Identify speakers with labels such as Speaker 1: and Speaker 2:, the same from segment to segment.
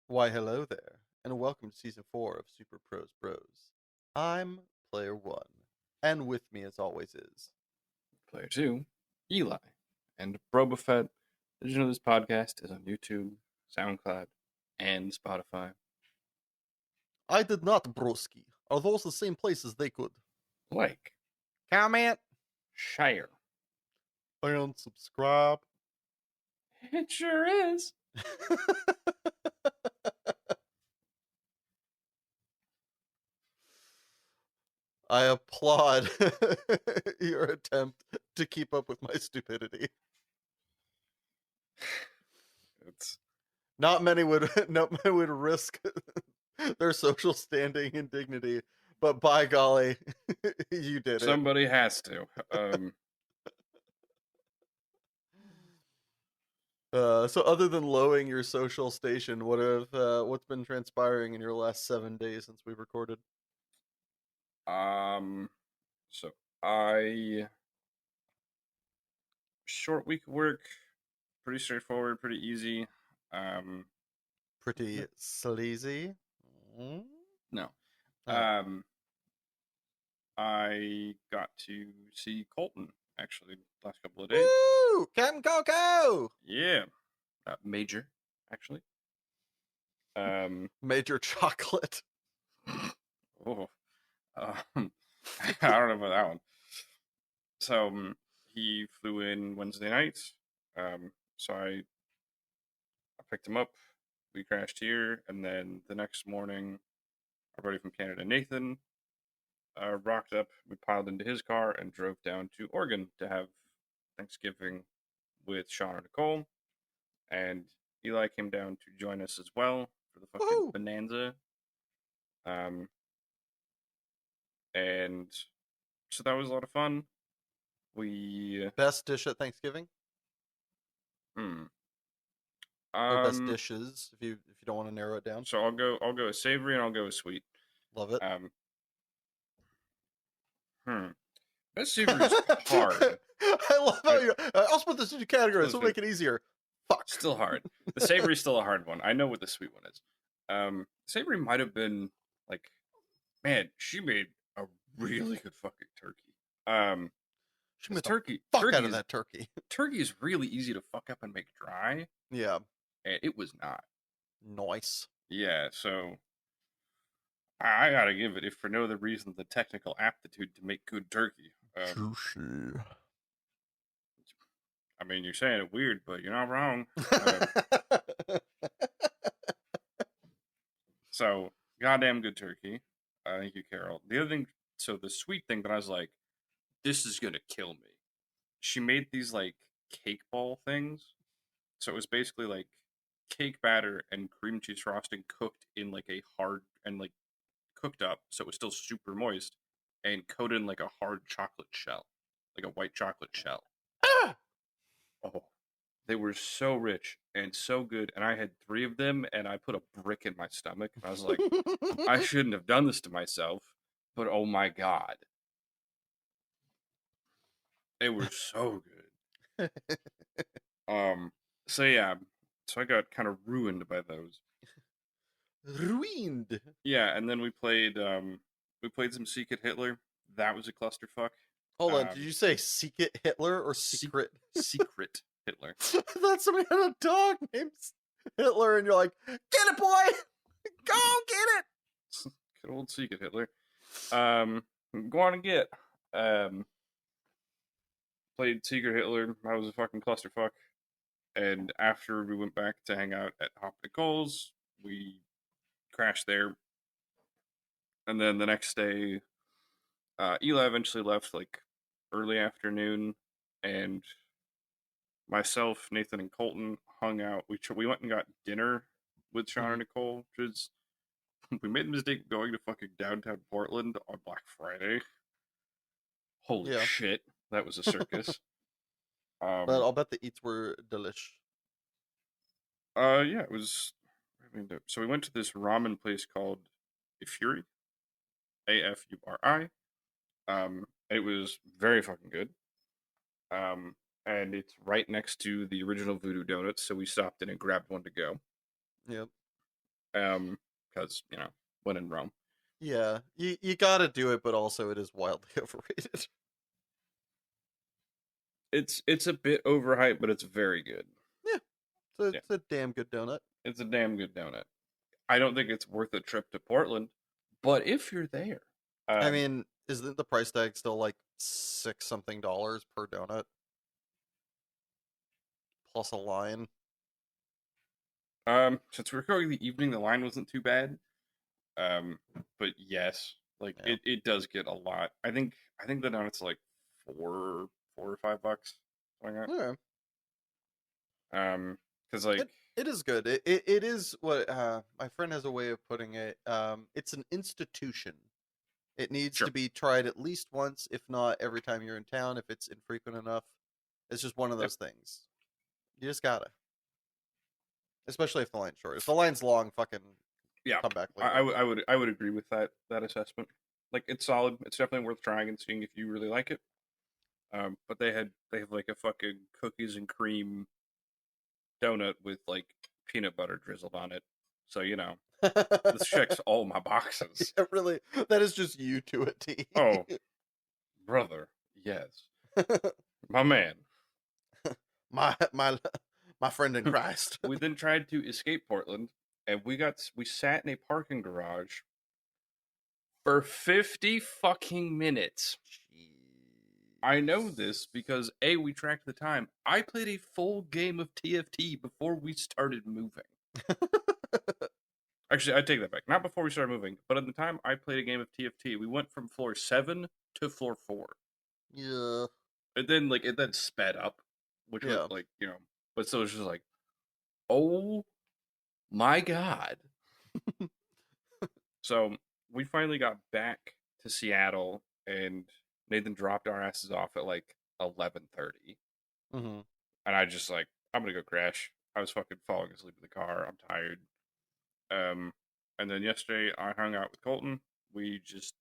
Speaker 1: Why, hello there, and welcome to Season 4 of Super Prose Bros. I'm Player 1, and with me as always is...
Speaker 2: Player 2, Eli. And Brobafett, did you know this podcast is on YouTube, SoundCloud, and Spotify?
Speaker 1: I did not, broski. Are those the same places they could?
Speaker 2: Like,
Speaker 1: Comment
Speaker 2: share.
Speaker 1: and subscribe.
Speaker 2: It sure is.
Speaker 1: I applaud your attempt to keep up with my stupidity.
Speaker 2: It's
Speaker 1: Not many would risk their social standing and dignity, but by golly, you did it.
Speaker 2: somebody has to.
Speaker 1: So other than lowering your social station, what's been transpiring in your last 7 days since we recorded?
Speaker 2: um, so I short week of work, pretty straightforward, pretty easy. Um,
Speaker 1: Pretty sleazy. Mm?
Speaker 2: no.
Speaker 1: Oh,
Speaker 2: I got to see Colton actually last couple of days.
Speaker 1: woo! Captain Coco,
Speaker 2: Yeah, Major actually.
Speaker 1: Major Chocolate.
Speaker 2: Oh, I don't know about that one. So he flew in Wednesday night. So I picked him up. We crashed here, and then the next morning, our buddy from Canada, Nathan, rocked up. We piled into his car and drove down to Oregon to have Thanksgiving with Sean and Nicole. And Eli came down to join us as well for the fucking
Speaker 1: Woohoo!
Speaker 2: bonanza. Um, and so that was a lot of fun. We
Speaker 1: Best dish at Thanksgiving,
Speaker 2: hmm,
Speaker 1: or best
Speaker 2: um
Speaker 1: dishes if you don't want to narrow it down.
Speaker 2: so I'll go with savory and I'll go with sweet.
Speaker 1: Love it.
Speaker 2: Um hmm. Best savory is hard.
Speaker 1: I love how
Speaker 2: I
Speaker 1: you. I'll split this into categories. We'll
Speaker 2: listen,
Speaker 1: make it easier. Fuck.
Speaker 2: still hard. The savory is still a hard one. I know what the sweet one is. Savory might have been like, man, she made a really good fucking turkey.
Speaker 1: She
Speaker 2: Because
Speaker 1: made the fuck out
Speaker 2: turkey
Speaker 1: of
Speaker 2: is
Speaker 1: that turkey.
Speaker 2: turkey is really easy to fuck up and make dry,
Speaker 1: Yeah,
Speaker 2: and it was not.
Speaker 1: nice.
Speaker 2: Yeah, so I gotta give it, if for no other reason, the technical aptitude to make good turkey.
Speaker 1: Juicy.
Speaker 2: I mean, you're saying it weird, but you're not wrong. Um, so, goddamn good turkey. Thank you, Carol. The other thing, so the sweet thing that I was like, this is gonna kill me. She made these like cake ball things. So it was basically like cake batter and cream cheese frosting cooked in like a hard and like cooked up, so it was still super moist and coated in like a hard chocolate shell, like a white chocolate shell.
Speaker 1: Ah!
Speaker 2: Oh, they were so rich and so good, and I had three of them, and I put a brick in my stomach, and I was like, I shouldn't have done this to myself, but oh my god, they were so good. So yeah, so I got kind of ruined by those.
Speaker 1: Ruined.
Speaker 2: Yeah, and then we played some Secret Hitler. That was a clusterfuck.
Speaker 1: Hold on, did
Speaker 2: Um,
Speaker 1: you say Secret Hitler or
Speaker 2: Se-
Speaker 1: Secret?
Speaker 2: Secret Hitler.
Speaker 1: I thought somebody had a dog named Hitler, and you're like, get it, boy! Go get it!
Speaker 2: Good old Secret Hitler. Go on and get. Um, Played Secret Hitler. I was a fucking clusterfuck. And after we went back to hang out at Hop Nicole's, we crashed there. And then the next day, Eli eventually left like early afternoon, and myself, Nathan, and Colton hung out. We went and got dinner with Sean and
Speaker 1: Mhm.
Speaker 2: Nicole, which is we made the mistake of going to fucking downtown Portland on Black Friday. Holy
Speaker 1: Yeah,
Speaker 2: shit, that was a circus.
Speaker 1: but
Speaker 2: Um,
Speaker 1: I'll bet the eats were delish.
Speaker 2: yeah, it was. I mean, so we went to this ramen place called Afuri, Afuri. It was very fucking good. Um, and it's right next to the original Voodoo Donuts, so we stopped in and grabbed one to go.
Speaker 1: Yep.
Speaker 2: Because when in Rome.
Speaker 1: Yeah, you gotta do it, but also it is wildly overrated.
Speaker 2: It's a bit overhyped, but it's very good.
Speaker 1: Yeah, so
Speaker 2: Yeah,
Speaker 1: it's a damn good donut.
Speaker 2: it's a damn good donut. I don't think it's worth a trip to Portland, but if you're there,
Speaker 1: I
Speaker 2: um,
Speaker 1: mean, isn't the price tag still like six something dollars per donut plus a line?
Speaker 2: since we're going the evening, the line wasn't too bad. Um, but yes, like
Speaker 1: Yeah,
Speaker 2: it does get a lot. I think the donut's like four or $5, something like
Speaker 1: yeah.
Speaker 2: that. Because like
Speaker 1: It is good. It is what my friend has a way of putting it. It's an institution. It needs to
Speaker 2: sure,
Speaker 1: be tried at least once, if not every time you're in town, if it's infrequent enough. It's just one of
Speaker 2: yep,
Speaker 1: those things. You just gotta. Especially if the line's short. If the line's long, fucking
Speaker 2: yeah.
Speaker 1: come back
Speaker 2: I
Speaker 1: later.
Speaker 2: would I would I would agree with that assessment. Like it's solid. It's definitely worth trying and seeing if you really like it. But they have like a fucking cookies and cream donut with like peanut butter drizzled on it. So this checks all my boxes.
Speaker 1: Yeah, really, that is just you to a T.
Speaker 2: Oh, brother, yes, my man.
Speaker 1: my my my friend in Christ.
Speaker 2: We then tried to escape Portland, and we sat in a parking garage for 50 fucking minutes. I know this because A, we tracked the time. I played a full game of TFT before we started moving. Actually, I take that back. Not before we started moving, but at the time I played a game of TFT, we went from floor 7 to floor 4.
Speaker 1: Yeah,
Speaker 2: And then it then sped up, which was
Speaker 1: yeah.
Speaker 2: but so it was just like, "Oh my god." So, we finally got back to Seattle and Nathan dropped our asses off at like 11:30.
Speaker 1: Hmm.
Speaker 2: And I just I'm gonna go crash. I was fucking falling asleep in the car. I'm tired. Um, and then yesterday I hung out with Colton. We just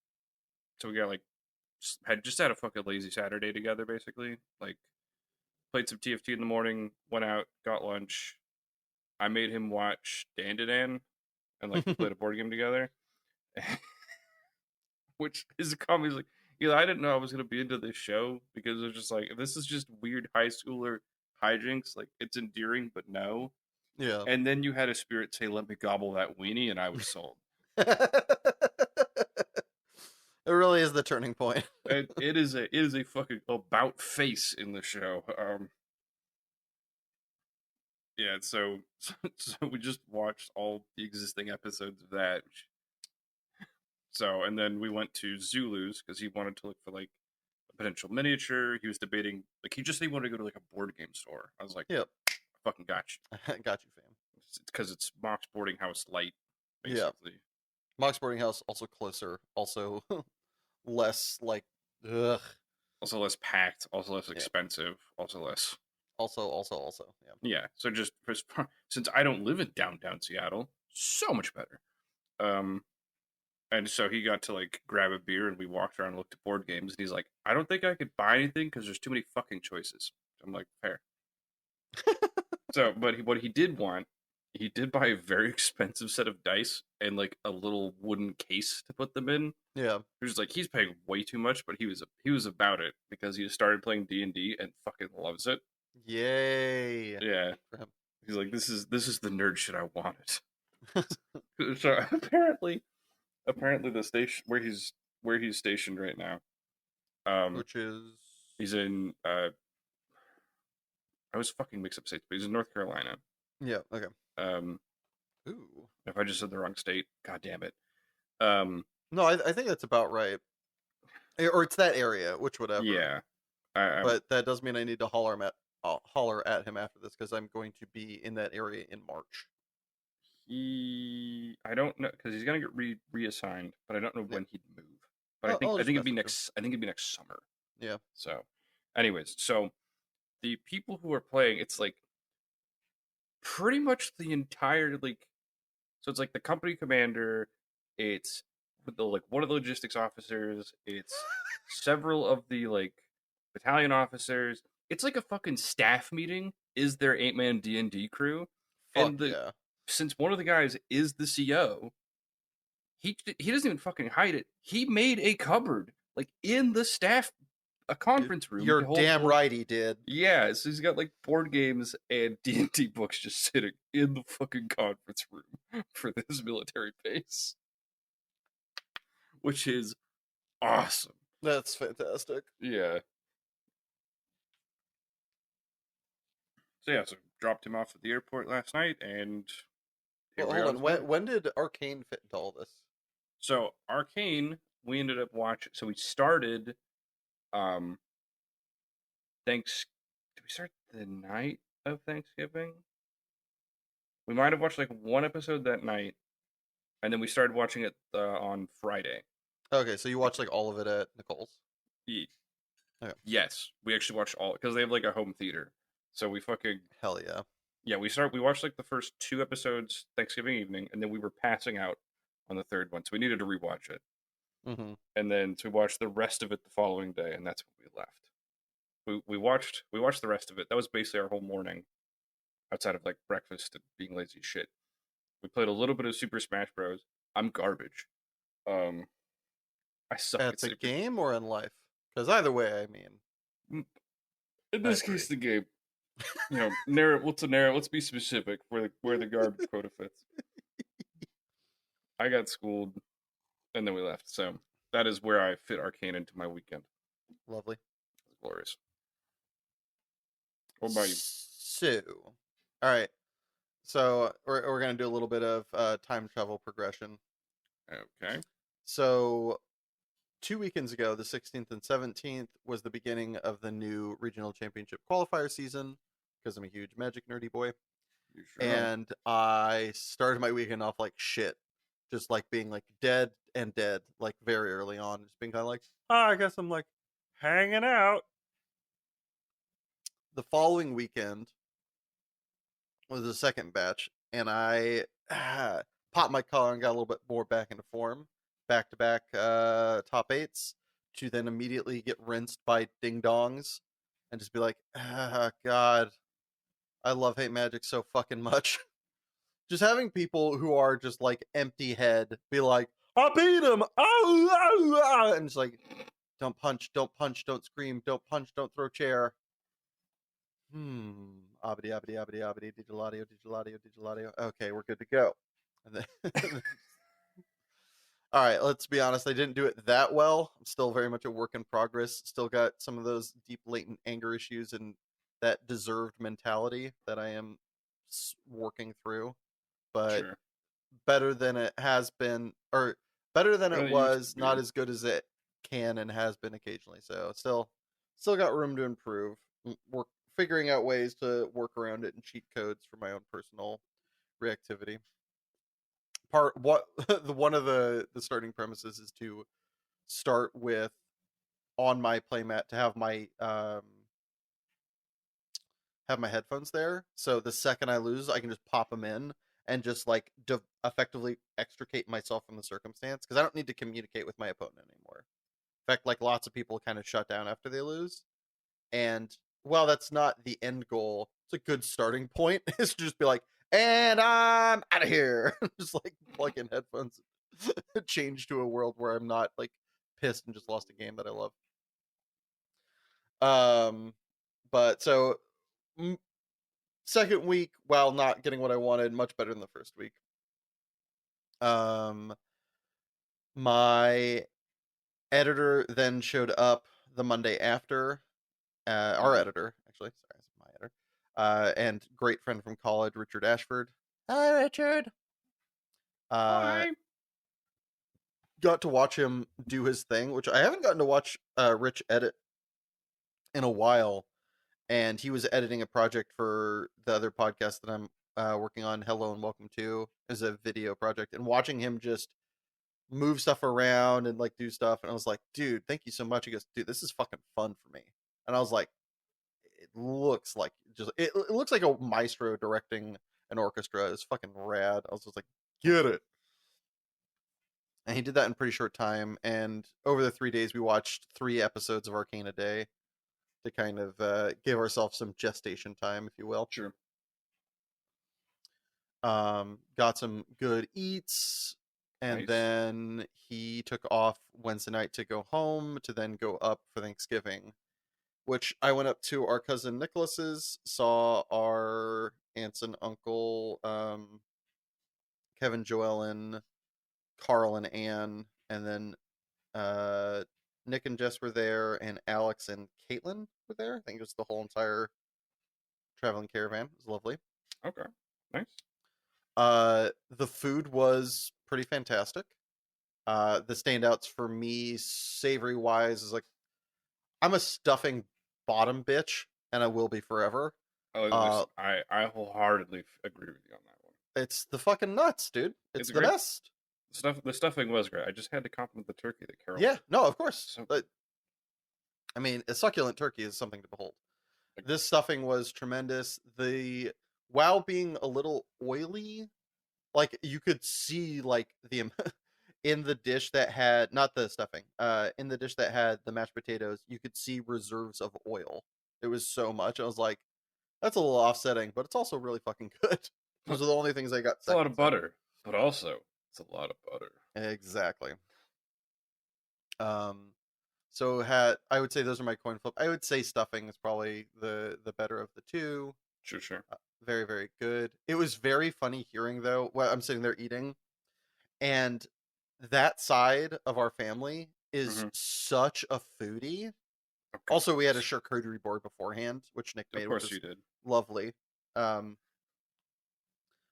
Speaker 2: so we got had a fucking lazy Saturday together. Basically, played some TFT in the morning. Went out, got lunch. I made him watch Dan to Dan, and we played a board game together. Which is a comedy. He's like, I didn't know I was gonna be into this show because it's just like this is just weird high schooler hijinks. Like it's endearing, but no.
Speaker 1: Yeah.
Speaker 2: And then you had a spirit say, "Let me gobble that weenie," and I was sold.
Speaker 1: It really is the turning point.
Speaker 2: It is a fucking about face in the show. Yeah. So we just watched all the existing episodes of that. So and then we went to Zulu's because he wanted to look for like a potential miniature. He was debating he just said he wanted to go to like a board game store. I was like,
Speaker 1: Yep.
Speaker 2: I fucking got you.
Speaker 1: Got you, fam.
Speaker 2: It's because it's Mox Boarding House Light,
Speaker 1: Yeah.
Speaker 2: basically.
Speaker 1: Mox Boarding House also closer, also less like ugh.
Speaker 2: Also less packed, also less
Speaker 1: Yeah.
Speaker 2: expensive, also less.
Speaker 1: Also. Yeah.
Speaker 2: Yeah. So just since I don't live in downtown Seattle, so much better. Um, and so he got to grab a beer, and we walked around and looked at board games. And he's like, "I don't think I could buy anything because there's too many fucking choices." I'm like, "Fair." So, but what he did want, he did buy a very expensive set of dice and a little wooden case to put them in.
Speaker 1: Yeah.
Speaker 2: He was like, he's paying way too much, but he was about it because he started playing D&D and fucking loves it.
Speaker 1: Yay.
Speaker 2: Yeah,
Speaker 1: Good for him.
Speaker 2: he's like, this is the nerd shit I wanted. So apparently the station where he's stationed right now,
Speaker 1: Which is
Speaker 2: he's in I was fucking mixed up states, but he's in North Carolina.
Speaker 1: yeah, okay.
Speaker 2: Um,
Speaker 1: Ooh.
Speaker 2: if I just said the wrong state, god damn it. Um,
Speaker 1: No, I think that's about right. Or it's that area, which whatever.
Speaker 2: yeah, I
Speaker 1: But that does mean I need to holler at him after this because I'm going to be in that area in March.
Speaker 2: I don't know because he's gonna get reassigned, but I don't know
Speaker 1: Yeah.
Speaker 2: when he'd move. But I think
Speaker 1: I'll
Speaker 2: I
Speaker 1: just
Speaker 2: think it'd be
Speaker 1: message him.
Speaker 2: next. I think it'd be next summer.
Speaker 1: Yeah.
Speaker 2: So, anyways, so the people who are playing, it's pretty much the entire So it's the company commander. It's with the one of the logistics officers. It's several of the battalion officers. It's like a fucking staff meeting. Is their 8-man D&D crew,
Speaker 1: Fuck
Speaker 2: and the
Speaker 1: yeah.
Speaker 2: since one of the guys is the CEO, he doesn't even fucking hide it. He made a cupboard like in the staff a conference room
Speaker 1: You're
Speaker 2: to hold
Speaker 1: damn right he did.
Speaker 2: Yeah, so he's got like board games and D&D books just sitting in the fucking conference room for this military base, which is awesome.
Speaker 1: That's fantastic.
Speaker 2: Yeah. So yeah, so dropped him off at the airport last night, and here
Speaker 1: Well,
Speaker 2: we are
Speaker 1: hold
Speaker 2: this
Speaker 1: on.
Speaker 2: morning.
Speaker 1: When did Arcane fit into all this?
Speaker 2: So Arcane, we ended up watching. So we started. Um, thanks. Did we start the night of Thanksgiving? We might have watched like one episode that night, and then we started watching it on Friday.
Speaker 1: Okay, so you watched like all of it at Nicole's.
Speaker 2: Ye-
Speaker 1: Okay.
Speaker 2: Yes, we actually watched all because they have like a home theater. So we fucking
Speaker 1: Hell yeah.
Speaker 2: yeah, we watched like the first two episodes Thanksgiving evening, and then we were passing out on the third one, so we needed to rewatch it.
Speaker 1: Mm-hmm.
Speaker 2: And then so we watched the rest of it the following day, and that's when we left. We watched the rest of it. That was basically our whole morning, outside of like breakfast and being lazy as shit. We played a little bit of Super Smash Bros. I'm garbage. Um, I suck
Speaker 1: At
Speaker 2: at
Speaker 1: the
Speaker 2: Super.
Speaker 1: game or in life? Because either way, I mean,
Speaker 2: In
Speaker 1: I
Speaker 2: this
Speaker 1: agree.
Speaker 2: case, the game. You know, narrow. Let's be specific where the garbage quota fits. I got schooled, and then we left. So that is where I fit Arcane into my weekend.
Speaker 1: Lovely.
Speaker 2: It's glorious. What about you?
Speaker 1: So, all right. So we're gonna do a little bit of time travel progression.
Speaker 2: Okay.
Speaker 1: So 2 weekends ago, the 16th and 17th, was the beginning of the new regional championship qualifier season. Because I'm a huge Magic nerdy boy,
Speaker 2: You sure are.
Speaker 1: and I started my weekend off like shit, just like being like dead, like very early on, just being kind of like, I guess I'm like hanging out. The following weekend was the second batch, and I popped my collar and got a little bit more back into form. Back to back top eights to then immediately get rinsed by ding dongs and just be like, God, I love hate magic so fucking much. Just having people who are just like empty head be like, I beat him, and it's like, don't punch, don't scream, don't punch, don't throw chair. Abidi, abidi, abidi, abidi, digiladio, digiladio, digiladio. Okay, we're good to go. All right, let's be honest. I didn't do it that well. I'm still very much a work in progress. Still got some of those deep latent anger issues and that deserved mentality that I am working through. But
Speaker 2: Sure.
Speaker 1: better than it has been, or better than
Speaker 2: Better
Speaker 1: it
Speaker 2: than it used to
Speaker 1: was. Not
Speaker 2: be.
Speaker 1: as good as it can and has been occasionally. So still got room to improve. Work figuring out ways to work around it and cheat codes for my own personal reactivity. Part what the one of the starting premises is to start with on my playmat to have my headphones there. So the second I lose, I can just pop them in and just like effectively extricate myself from the circumstance because I don't need to communicate with my opponent anymore. In fact, like lots of people kind of shut down after they lose. And while that's not the end goal, it's a good starting point. Is to just be like, and I'm out of here. Just like plug in headphones, change to a world where I'm not like pissed and just lost a game that I love. But so second week, while not getting what I wanted, much better than the first week. My editor then showed up the Monday after. Our editor, actually, sorry, it's my editor, and great friend from college, Richard Ashford. Hi, Richard.
Speaker 2: Hi.
Speaker 1: Got to watch him do his thing, which I haven't gotten to watch Rich edit in a while. And he was editing a project for the other podcast that I'm working on, Hello and Welcome to, as a video project, and watching him just move stuff around and like do stuff, and I was like, dude, thank you so much. He goes, dude, this is fucking fun for me, and I was like, it looks like it looks like a maestro directing an orchestra. It's fucking rad. I was just like, get it. And he did that in a pretty short time. And over the 3 days, we watched 3 episodes of Arcane a day to kind of give ourselves some gestation time, if you will.
Speaker 2: Sure.
Speaker 1: Got some good eats, and
Speaker 2: Nice.
Speaker 1: then he took off Wednesday night to go home to then go up for Thanksgiving, which I went up to our cousin Nicholas's, saw our aunts and uncle, Kevin, Joellen, Carl, and Anne, and then uh, Nick and Jess were there, and Alex and Caitlin were there. I think it was the whole entire traveling caravan. It was lovely.
Speaker 2: Okay. Nice.
Speaker 1: The food was pretty fantastic. The standouts for me, savory wise, is like I'm a stuffing bottom bitch, and I will be forever.
Speaker 2: Oh,
Speaker 1: Uh,
Speaker 2: listen, I wholeheartedly agree with you on that one.
Speaker 1: it's the fucking nuts, dude. It's
Speaker 2: It's
Speaker 1: the
Speaker 2: great.
Speaker 1: best.
Speaker 2: The stuffing was great. I just had to compliment the turkey that Carol
Speaker 1: Yeah,
Speaker 2: made.
Speaker 1: no, of course.
Speaker 2: So
Speaker 1: But I mean, a succulent turkey is something to behold.
Speaker 2: agreed.
Speaker 1: This stuffing was tremendous. The while being a little oily, like you could see like the in the dish that had not the stuffing, in the dish that had the mashed potatoes, you could see reserves of oil. It was so much. I was like, that's a little offsetting, but it's also really fucking good. Those are the only things I got
Speaker 2: It's a lot
Speaker 1: seconds
Speaker 2: of
Speaker 1: in.
Speaker 2: butter, but also it's a lot of butter.
Speaker 1: Exactly. Um, so had I would say those are my coin flip. I would say stuffing is probably the better of the two.
Speaker 2: Sure, sure.
Speaker 1: Very very good. It was very funny hearing though. Well, I'm sitting there eating, and that side of our family is
Speaker 2: Mm-hmm.
Speaker 1: such a foodie.
Speaker 2: Of
Speaker 1: Also, we had a
Speaker 2: course,
Speaker 1: charcuterie board beforehand, which Nick
Speaker 2: of
Speaker 1: made, which
Speaker 2: course you
Speaker 1: was
Speaker 2: did.
Speaker 1: lovely. Um,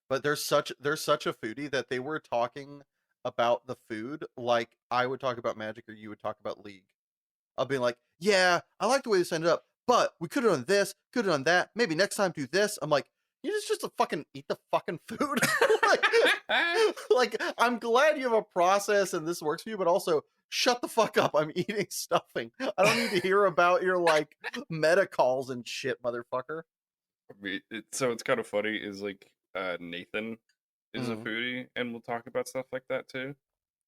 Speaker 1: but they're such a foodie that they were talking about the food like I would talk about Magic or you would talk about League. I'll be like, yeah, I like the way this ended up, but we could have done this, could have done that. Maybe next time do this. I'm like, you just to fucking eat the fucking food. like, like, I'm glad you have a process and this works for you, but also shut the fuck up. I'm eating stuffing. I don't need to hear about your like meta calls and shit, motherfucker.
Speaker 2: So it's kind of funny. Is like Nathan is a
Speaker 1: Mm,
Speaker 2: foodie, and we'll talk about stuff like that too.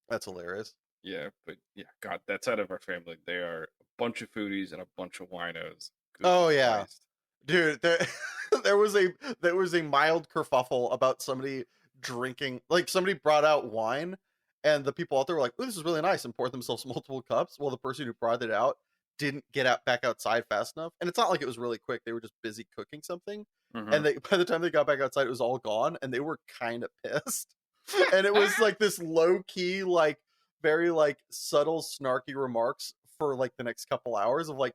Speaker 1: that's hilarious.
Speaker 2: Yeah, but yeah, God, that side of our family, they are a bunch of foodies and a bunch of winos. Good
Speaker 1: Oh yeah,
Speaker 2: Christ.
Speaker 1: dude, there was a mild kerfuffle about somebody drinking, like somebody brought out wine, and the people out there were like, "Oh, this is really nice," and poured themselves multiple cups. Well, the person who brought it out didn't get out back outside fast enough, and it's not like it was really quick. They were just busy cooking something,
Speaker 2: Mm-hmm.
Speaker 1: and they by the time they got back outside, it was all gone, and they were kind of pissed. And it was like this low key, like very like subtle, snarky remarks for like the next couple hours of like,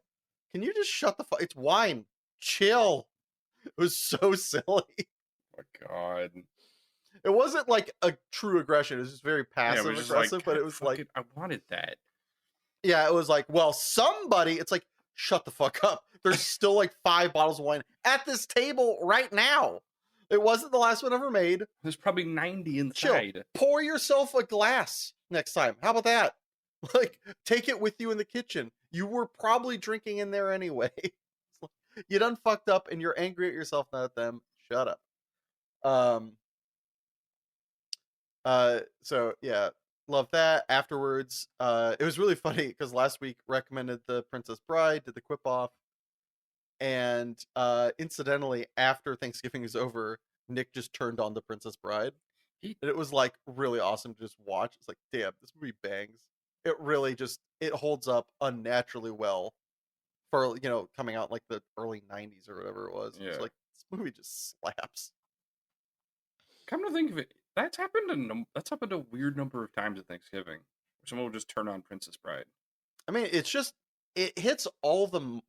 Speaker 1: can you just shut the fuck? It's wine. Chill. It was so silly.
Speaker 2: My God.
Speaker 1: It wasn't like a true aggression. It was just very
Speaker 2: Yeah, it
Speaker 1: passive
Speaker 2: was just like,
Speaker 1: aggressive, but
Speaker 2: God,
Speaker 1: it was like,
Speaker 2: fucking, I wanted that.
Speaker 1: yeah, it was like, well, somebody, it's like, shut the fuck up. There's still like 5 bottles of wine at this table right now. It wasn't the last one ever made.
Speaker 2: There's probably 90
Speaker 1: Chill.
Speaker 2: inside.
Speaker 1: Pour yourself a glass next time. How about that? Like, take it with you in the kitchen. You were probably drinking in there anyway. You done fucked up and you're angry at yourself, not at them. Shut up. Um, so yeah, love that. Afterwards, it was really funny because last week recommended the Princess Bride, did the quip off, and incidentally, after Thanksgiving is over, Nick just turned on the Princess Bride.
Speaker 2: He
Speaker 1: And it was like really awesome to just watch. It's like, damn, this movie bangs. It really just it holds up unnaturally well for coming out in, like the early '90s or whatever it was. It's
Speaker 2: Yeah.
Speaker 1: like this movie just slaps.
Speaker 2: Come to think of it, that's happened a weird number of times at Thanksgiving. Where someone will just turn on Princess Bride.
Speaker 1: I mean, it's just it hits all the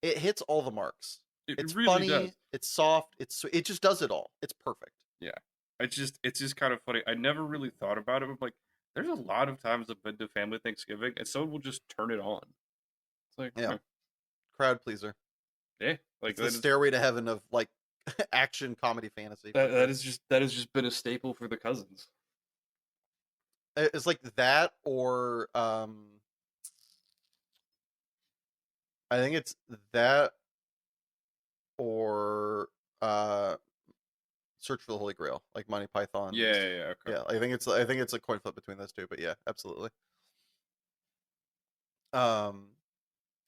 Speaker 1: it hits all the marks.
Speaker 2: It
Speaker 1: It's
Speaker 2: really does.
Speaker 1: funny, it's soft, it just does it all. It's perfect.
Speaker 2: Yeah. It's just kind of funny. I never really thought about it, but like there's a lot of times I've been to family Thanksgiving and someone will just turn it on. It's like,
Speaker 1: Yeah,
Speaker 2: huh,
Speaker 1: crowd pleaser.
Speaker 2: yeah, like
Speaker 1: It's the stairway to heaven of like action comedy fantasy for sure.
Speaker 2: that has just been a staple for the cousins.
Speaker 1: It's like that or I think it's that or Search for the Holy Grail, like Monty Python.
Speaker 2: Yeah, yeah, yeah, okay.
Speaker 1: Yeah, I think it's a coin flip between those two, but yeah, absolutely. Um,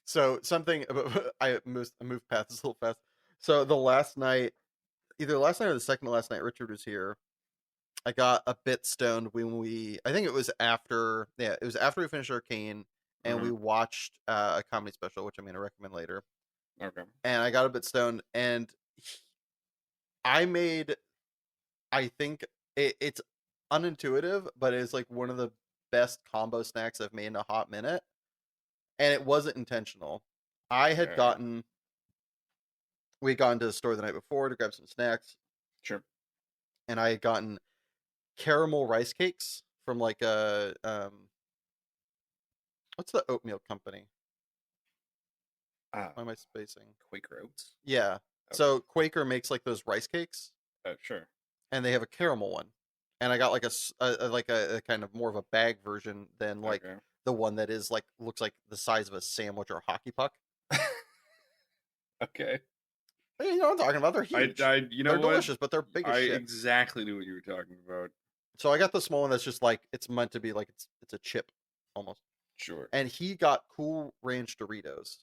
Speaker 1: so something I moved past this a little fast. So the last night, either last night or the second to last night Richard was here. I got a bit stoned when I think it was after, yeah, it was after we finished Arcane and
Speaker 2: Mm-hmm.
Speaker 1: we watched a comedy special, which I'm going to recommend later.
Speaker 2: Okay.
Speaker 1: And I got a bit stoned, and I made, I think it's unintuitive, but it's like one of the best combo snacks I've made in a hot minute. And it wasn't intentional. I had
Speaker 2: Okay.
Speaker 1: gotten, we had gone to the store the night before to grab some snacks,
Speaker 2: Sure.
Speaker 1: and I had gotten caramel rice cakes from like a what's the oatmeal company?
Speaker 2: Ah,
Speaker 1: Why am I spacing?
Speaker 2: Quaker Oats.
Speaker 1: Yeah.
Speaker 2: Okay.
Speaker 1: So Quaker makes like those rice cakes,
Speaker 2: Sure.
Speaker 1: and they have a caramel one. And I got like a kind of more of a bag version than like
Speaker 2: Okay.
Speaker 1: the one that is like looks like the size of a sandwich or a hockey puck.
Speaker 2: Okay.
Speaker 1: Hey, you know what I'm talking about? They're huge.
Speaker 2: You know
Speaker 1: They're
Speaker 2: what?
Speaker 1: delicious, but they're big
Speaker 2: I
Speaker 1: as shit.
Speaker 2: exactly knew what you were talking about.
Speaker 1: So I got the small one that's just like it's meant to be like it's a chip almost.
Speaker 2: Sure.
Speaker 1: And he got Cool Ranch Doritos.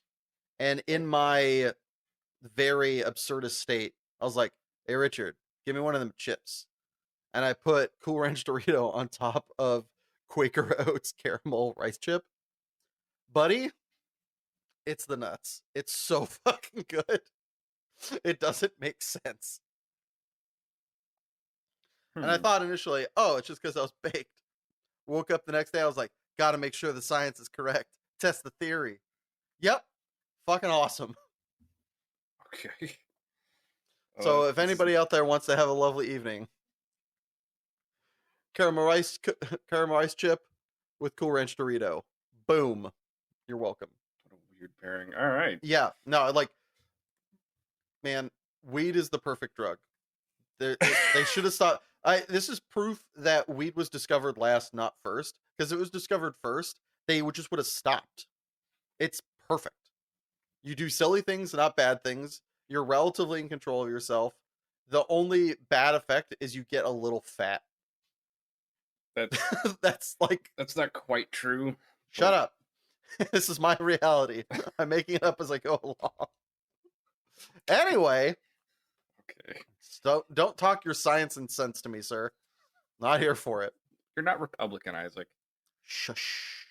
Speaker 1: And in
Speaker 2: Okay.
Speaker 1: my very absurdist state, I was like, "Hey Richard, give me one of them chips." And I put Cool Ranch Dorito on top of Quaker Oats caramel rice chip. Buddy, it's the nuts. It's so fucking good. It doesn't make sense. And I
Speaker 2: Hmm.
Speaker 1: thought initially, oh, it's just because I was baked. Woke up the next day, I was like, gotta make sure the science is correct. Test the theory. Yep. Fucking awesome.
Speaker 2: Okay.
Speaker 1: So if
Speaker 2: This is
Speaker 1: anybody out there wants to have a lovely evening, caramel rice caramel rice chip with Cool Ranch Dorito. Boom. You're welcome.
Speaker 2: what a weird pairing. All right.
Speaker 1: Yeah. No, like, man, weed is the perfect drug. They should have stopped. This is proof that weed was discovered last, not first. Because if it was discovered first, they would have stopped. It's perfect. You do silly things, not bad things. You're relatively in control of yourself. The only bad effect is you get a little fat.
Speaker 2: That's
Speaker 1: That's like,
Speaker 2: that's not quite true,
Speaker 1: shut
Speaker 2: but
Speaker 1: up. This is my reality. I'm making it up as I go along. Anyway,
Speaker 2: okay.
Speaker 1: so don't talk your science and sense to me, sir. Not here for it.
Speaker 2: You're not Republican, Isaac.
Speaker 1: Shush.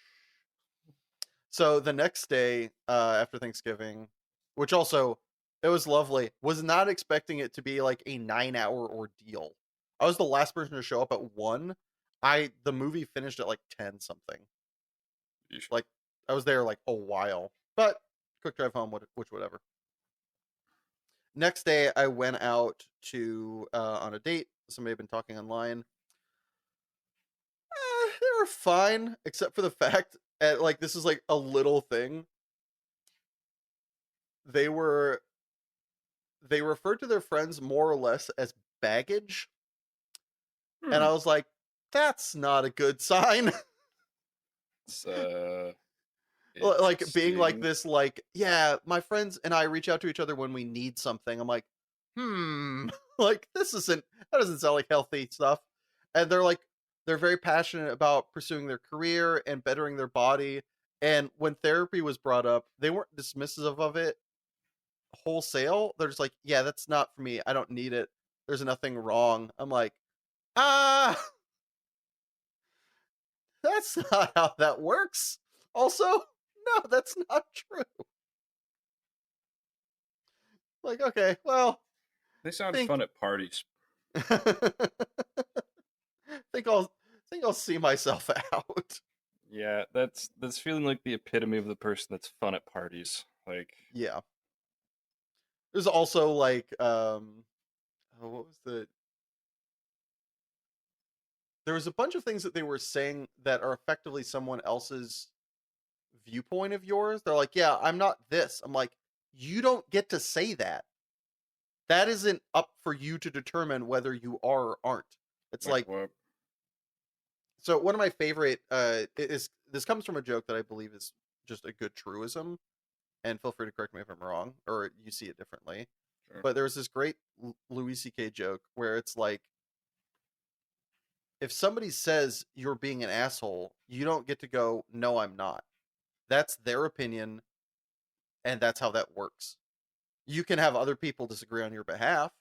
Speaker 1: So the next day after Thanksgiving, which also it was lovely, was not expecting it to be like a 9-hour ordeal. I was the last person to show up at 1. The movie finished at like 10 something.
Speaker 2: Yeesh.
Speaker 1: Like I was there like a while, but quick drive home, which whatever. Next day, I went out to on a date. Somebody had been talking online. They were fine, except for the fact, like this is like a little thing. They were they referred to their friends more or less as baggage, and
Speaker 2: Hmm.
Speaker 1: I was like, that's not a good sign.
Speaker 2: It's
Speaker 1: Like being like
Speaker 2: interesting.
Speaker 1: this, like, yeah, my friends and I reach out to each other when we need something. I'm like, like that doesn't sound like healthy stuff. And they're very passionate about pursuing their career and bettering their body. And when therapy was brought up, they weren't dismissive of it wholesale. They're just like, yeah, that's not for me. I don't need it. There's nothing wrong. I'm like, ah, that's not how that works. Also, no, that's not true. Like, okay, well,
Speaker 2: They sound
Speaker 1: think
Speaker 2: fun at parties.
Speaker 1: think I'll think I'll see myself out.
Speaker 2: Yeah, that's feeling like the epitome of the person that's fun at parties. Like,
Speaker 1: Yeah. There's also like what was there was a bunch of things that they were saying that are effectively someone else's viewpoint of yours. They're like, "Yeah, I'm not this." I'm like, "You don't get to say that. That isn't up for you to determine whether you are or aren't." It's
Speaker 2: like
Speaker 1: like,
Speaker 2: what?
Speaker 1: so one of my favorite is this comes from a joke that I believe is just a good truism, and feel free to correct me if I'm wrong or you see it differently.
Speaker 2: Sure.
Speaker 1: But there was this great Louis C.K. joke where it's like, if somebody says you're being an asshole, you don't get to go, no, I'm not. That's their opinion, and that's how that works. You can have other people disagree on your behalf,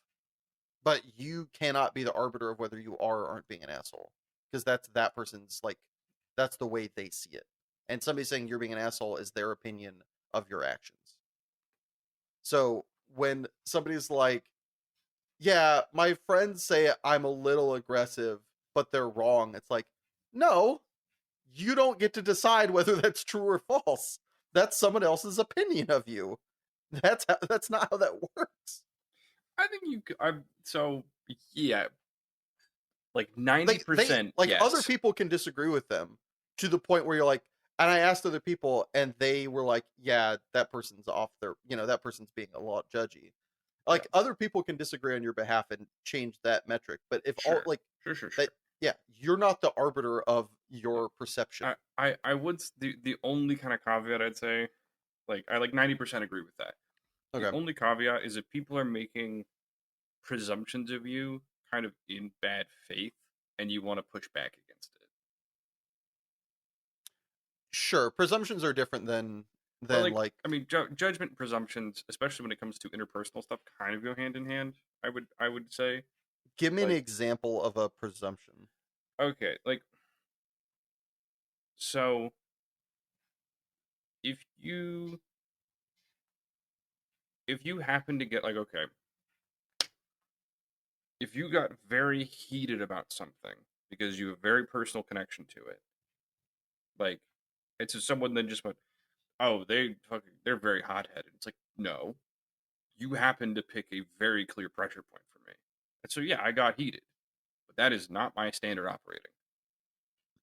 Speaker 1: but you cannot be the arbiter of whether you are or aren't being an asshole, because that's that person's like, that's the way they see it. And somebody saying you're being an asshole is their opinion of your actions. So when somebody's like, yeah, my friends say I'm a little aggressive, but they're wrong, it's like, no, you don't get to decide whether that's true or false. That's someone else's opinion of you. That's not how that works.
Speaker 2: I think you. So yeah, like ninety
Speaker 1: Like they
Speaker 2: percent
Speaker 1: like other
Speaker 2: yes.
Speaker 1: people can disagree with them to the point where you're like, and I asked other people and they were like, yeah, that person's off their, that person's being a lot judgy.
Speaker 2: Yeah,
Speaker 1: Like other people can disagree on your behalf and change that metric, but if all
Speaker 2: sure,
Speaker 1: like that,
Speaker 2: sure.
Speaker 1: yeah, you're not the arbiter of your perception.
Speaker 2: I would the only kind of caveat I'd say, like I like 90% agree with that. The
Speaker 1: Okay.
Speaker 2: only caveat is if people are making presumptions of you kind of in bad faith and you want to push back against it.
Speaker 1: Sure, presumptions are different
Speaker 2: But
Speaker 1: than
Speaker 2: like
Speaker 1: like,
Speaker 2: I mean judgment presumptions, especially when it comes to interpersonal stuff, kind of go hand in hand. I would say
Speaker 1: give me an
Speaker 2: like
Speaker 1: example of a presumption.
Speaker 2: okay, like so if you if you happen to get like okay, if you got very heated about something because you have a very personal connection to it, like it's just someone then just went, oh, they're very hot headed. It's like no, you happen to pick a very clear pressure point for me, and so yeah, I got heated, but that is not my standard operating.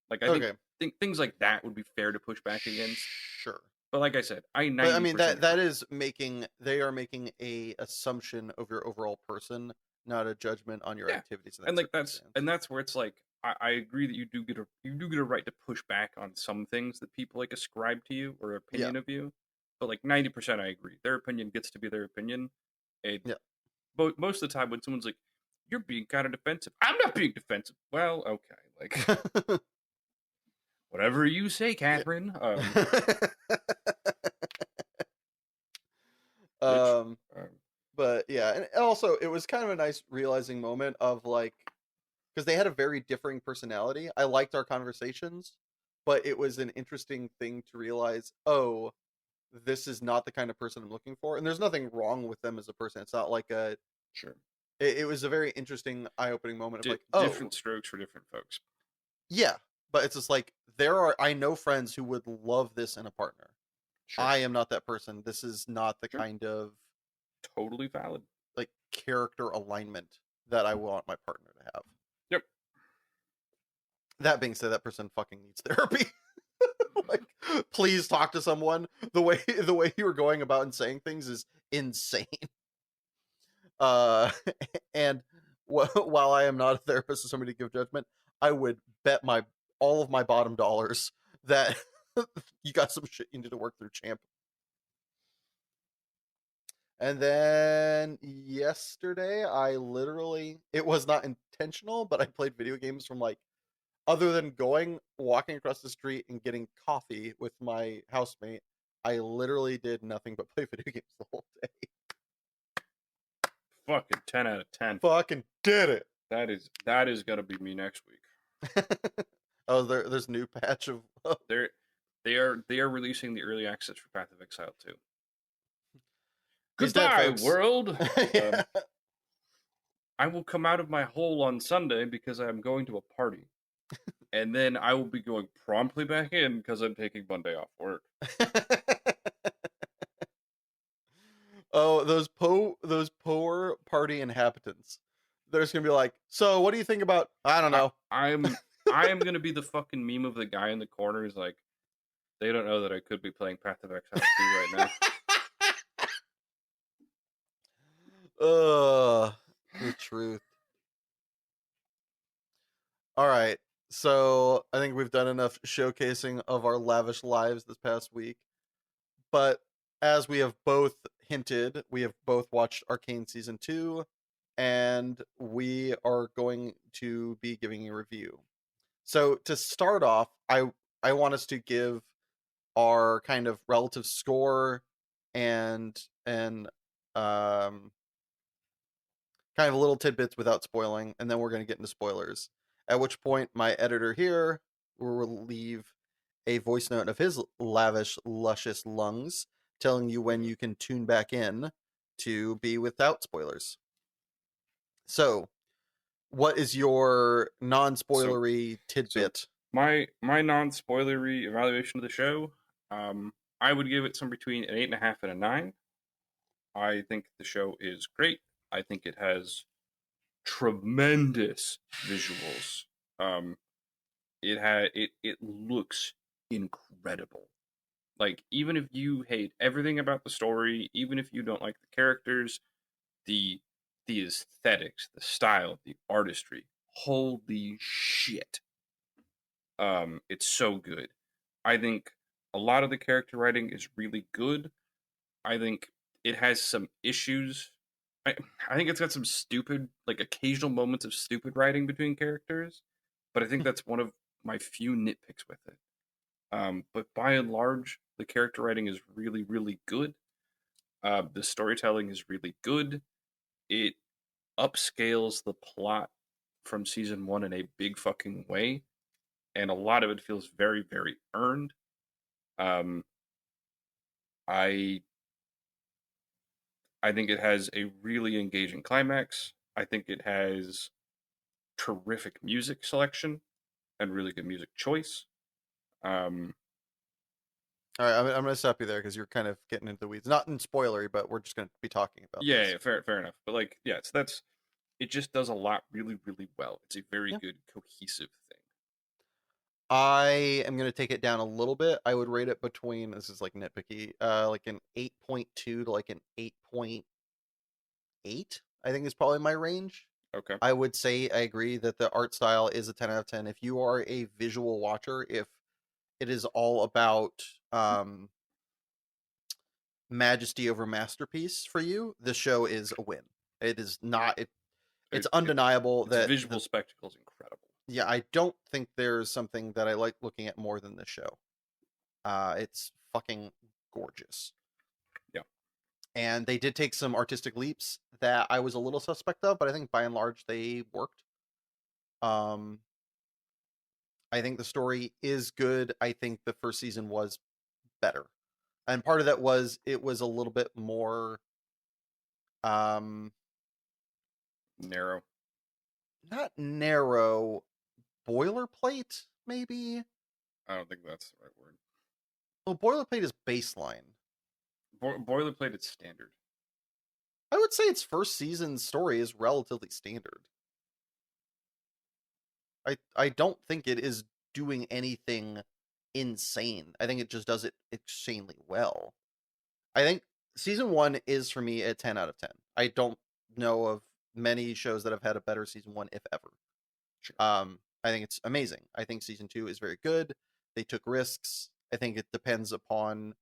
Speaker 2: Like I think
Speaker 1: Okay,
Speaker 2: things like that would be fair to push back against.
Speaker 1: sure.
Speaker 2: But like I said, I
Speaker 1: But I mean
Speaker 2: 90%
Speaker 1: that
Speaker 2: agree.
Speaker 1: is making, they are making a assumption of your overall person, not a judgment on your
Speaker 2: Yeah,
Speaker 1: activities in
Speaker 2: and
Speaker 1: that
Speaker 2: like that's
Speaker 1: circumstance.
Speaker 2: and that's where it's like I agree that you do get a right to push back on some things that people like ascribe to you or
Speaker 1: Yeah,
Speaker 2: opinion of you, but like 90% I agree. Their opinion gets to be their opinion. And
Speaker 1: yeah.
Speaker 2: but most of the time when someone's like, "You're being kind of defensive," I'm not being defensive. Well, okay, like whatever you say,
Speaker 1: Yeah.
Speaker 2: Catherine. Which
Speaker 1: um, but yeah, and also it was kind of a nice realizing moment of like, because they had a very differing personality. I liked our conversations, but it was an interesting thing to realize, oh, this is not the kind of person I'm looking for. And there's nothing wrong with them as a person. It's not like a,
Speaker 2: sure,
Speaker 1: it was a very interesting eye-opening moment of like, oh,
Speaker 2: different strokes for different folks.
Speaker 1: yeah, but it's just like, there are, I know friends who would love this in a partner.
Speaker 2: Sure,
Speaker 1: I am not that person. This is not the
Speaker 2: sure,
Speaker 1: kind of
Speaker 2: totally valid.
Speaker 1: like character alignment that I want my partner to have.
Speaker 2: Yep.
Speaker 1: That being said, that person fucking needs therapy. Like, please talk to someone. The way you were going about and saying things is insane. Uh, and while I am not a therapist or somebody to give judgment, I would bet my all of my bottom dollars that you got some shit you need to work through, champ. And then yesterday, I literally, it was not intentional, but I played video games from like, other than walking across the street and getting coffee with my housemate, I literally did nothing but play video games the whole day.
Speaker 2: Fucking 10 out of 10.
Speaker 1: Fucking did it.
Speaker 2: That is gonna be me next week.
Speaker 1: Oh, there's a new patch of. Oh,
Speaker 2: They're they are releasing the early access for Path of Exile 2.
Speaker 1: he's dead,
Speaker 2: Goodbye,
Speaker 1: folks.
Speaker 2: world.
Speaker 1: Yeah.
Speaker 2: I will come out of my hole on Sunday because I am going to a party, and then I will be going promptly back in because I'm taking Monday off work.
Speaker 1: Oh, those poor party inhabitants. They're just gonna be like, so what do you think about? I don't
Speaker 2: I
Speaker 1: know.
Speaker 2: I'm I am gonna be the fucking meme of the guy in the corner who's like, they don't know that I could be playing Path of Exile 2 right now.
Speaker 1: The truth. All right. So I think we've done enough showcasing of our lavish lives this past week. But as we have both hinted, we have both watched Arcane season 2, and we are going to be giving a review. So to start off, I want us to give our kind of relative score and um kind of little tidbits without spoiling, and then we're going to get into spoilers. At which point, my editor here will leave a voice note of his lavish, luscious lungs telling you when
Speaker 2: Mhm.
Speaker 1: you can tune back in to be without spoilers. So, what is your non
Speaker 2: So
Speaker 1: spoilery
Speaker 2: so
Speaker 1: tidbit?
Speaker 2: my non spoilery evaluation of the show, I would give it some between an 8.5 and a 9. I think the show is great. I think it has tremendous visuals. Um, it looks incredible. Like, even if you hate everything about the story, even if you don't like the characters, the the aesthetics, the style, the artistry, holy shit. It's so good. I think a lot of the character writing is really good. I think it has some issues. I, I think it's got some stupid, like occasional moments of stupid writing between characters, but I think that's one of my few nitpicks with it. But by and large, the character writing is really, really good. The storytelling is really good. It upscales the plot from season one in a big fucking way, and a lot of it feels very, very earned. Um, I I think it has a really engaging climax. I think it has terrific music selection and really good music choice. Um,
Speaker 1: All right, I'm going to stop you there because you're kind of getting into the weeds. Not in spoilery, but we're just going to be talking about
Speaker 2: yeah,
Speaker 1: this.
Speaker 2: yeah, fair enough. But like, yeah, so that's it. Just does a lot really, really well. It's a very
Speaker 1: Yeah.
Speaker 2: good cohesive thing.
Speaker 1: I am going to take it down a little bit. I would rate it between, this is like nitpicky, like an 8.2 to like an 8.8, I think is probably my range.
Speaker 2: Okay,
Speaker 1: I would say I agree that the art style is a 10 out of 10. If you are a visual watcher, if it is all about um, majesty over masterpiece for you, the show is a win. It is not, it's
Speaker 2: it
Speaker 1: undeniable
Speaker 2: its
Speaker 1: that
Speaker 2: visual spectacle is incredible.
Speaker 1: yeah, I don't think there's something that I like looking at more than this show. It's fucking gorgeous.
Speaker 2: Yeah,
Speaker 1: And they did take some artistic leaps that I was a little suspect of, but I think by and large they worked. Um, I think the story is good. I think the first season was better, and part of that was it was a little bit more, um,
Speaker 2: narrow.
Speaker 1: not narrow, boilerplate maybe.
Speaker 2: I don't think that's the right word.
Speaker 1: Well, boilerplate is baseline.
Speaker 2: Boilerplate is standard.
Speaker 1: I would say its first season story is relatively standard. I don't think it is doing anything insane. I think it just does it extremely well. I think season one is for me a 10 out of 10. I don't know of many shows that have had a better season one, if ever.
Speaker 2: Sure,
Speaker 1: I think it's amazing. I think season two is very good. They took risks. I think it depends upon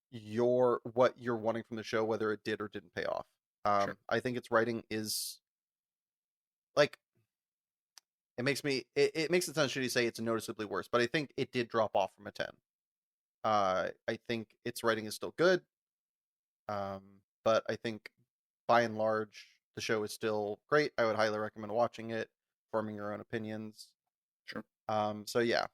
Speaker 1: your what you're wanting from the show, whether it did or didn't pay off.
Speaker 2: sure,
Speaker 1: I think its writing is like it makes it sound shitty to say it's noticeably worse, but I think it did drop off from a 10. I think its writing is still good. Um, but I think by and large the show is still great. I would highly recommend watching it, forming your own opinions.
Speaker 2: sure.
Speaker 1: So yeah,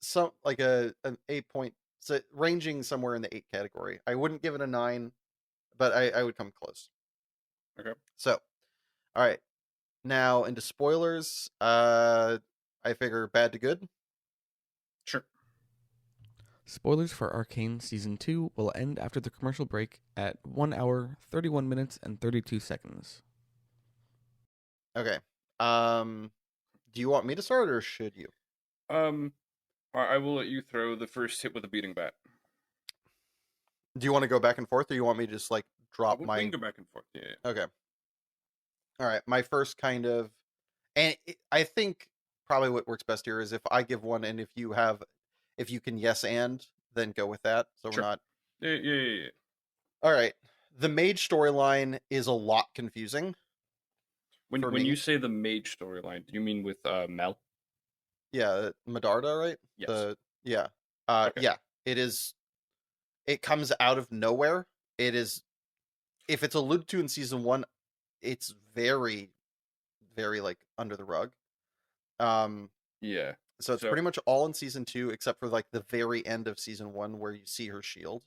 Speaker 1: some like an 8 point, so ranging somewhere in the 8 category. I wouldn't give it a 9, but I would come close.
Speaker 2: Okay,
Speaker 1: So all right, now into spoilers. I figure bad to good.
Speaker 2: sure.
Speaker 3: Spoilers for Arcane Season 2 will end after the commercial break at 1 hour, 31 minutes, and 32 seconds.
Speaker 1: Okay. Um, do you want me to start or should you?
Speaker 2: Um, I will let you throw the first hit with a beating bat.
Speaker 1: Do you want to go back and forth, or you want me to just like drop
Speaker 2: We can
Speaker 1: my?
Speaker 2: go back and forth. Yeah,
Speaker 1: Okay. All right. My first kind of, and I think probably what works best here is if I give one, and if you can yes and, then go with that. So we're
Speaker 2: sure.
Speaker 1: not.
Speaker 2: Yeah.
Speaker 1: All right. The mage storyline is a lot confusing for
Speaker 2: When you
Speaker 1: me.
Speaker 2: say the mage storyline, do you mean with Mel?
Speaker 1: Yeah, Medarda, right?
Speaker 2: Yes.
Speaker 1: The yeah,
Speaker 2: Okay.
Speaker 1: yeah. It is. It comes out of nowhere. It is if it's alluded to in season one, it's very, very like under the rug. Um,
Speaker 2: Yeah.
Speaker 1: so it's
Speaker 2: So
Speaker 1: pretty much all in season 2, except for like the very end of season 1 where you see her shield.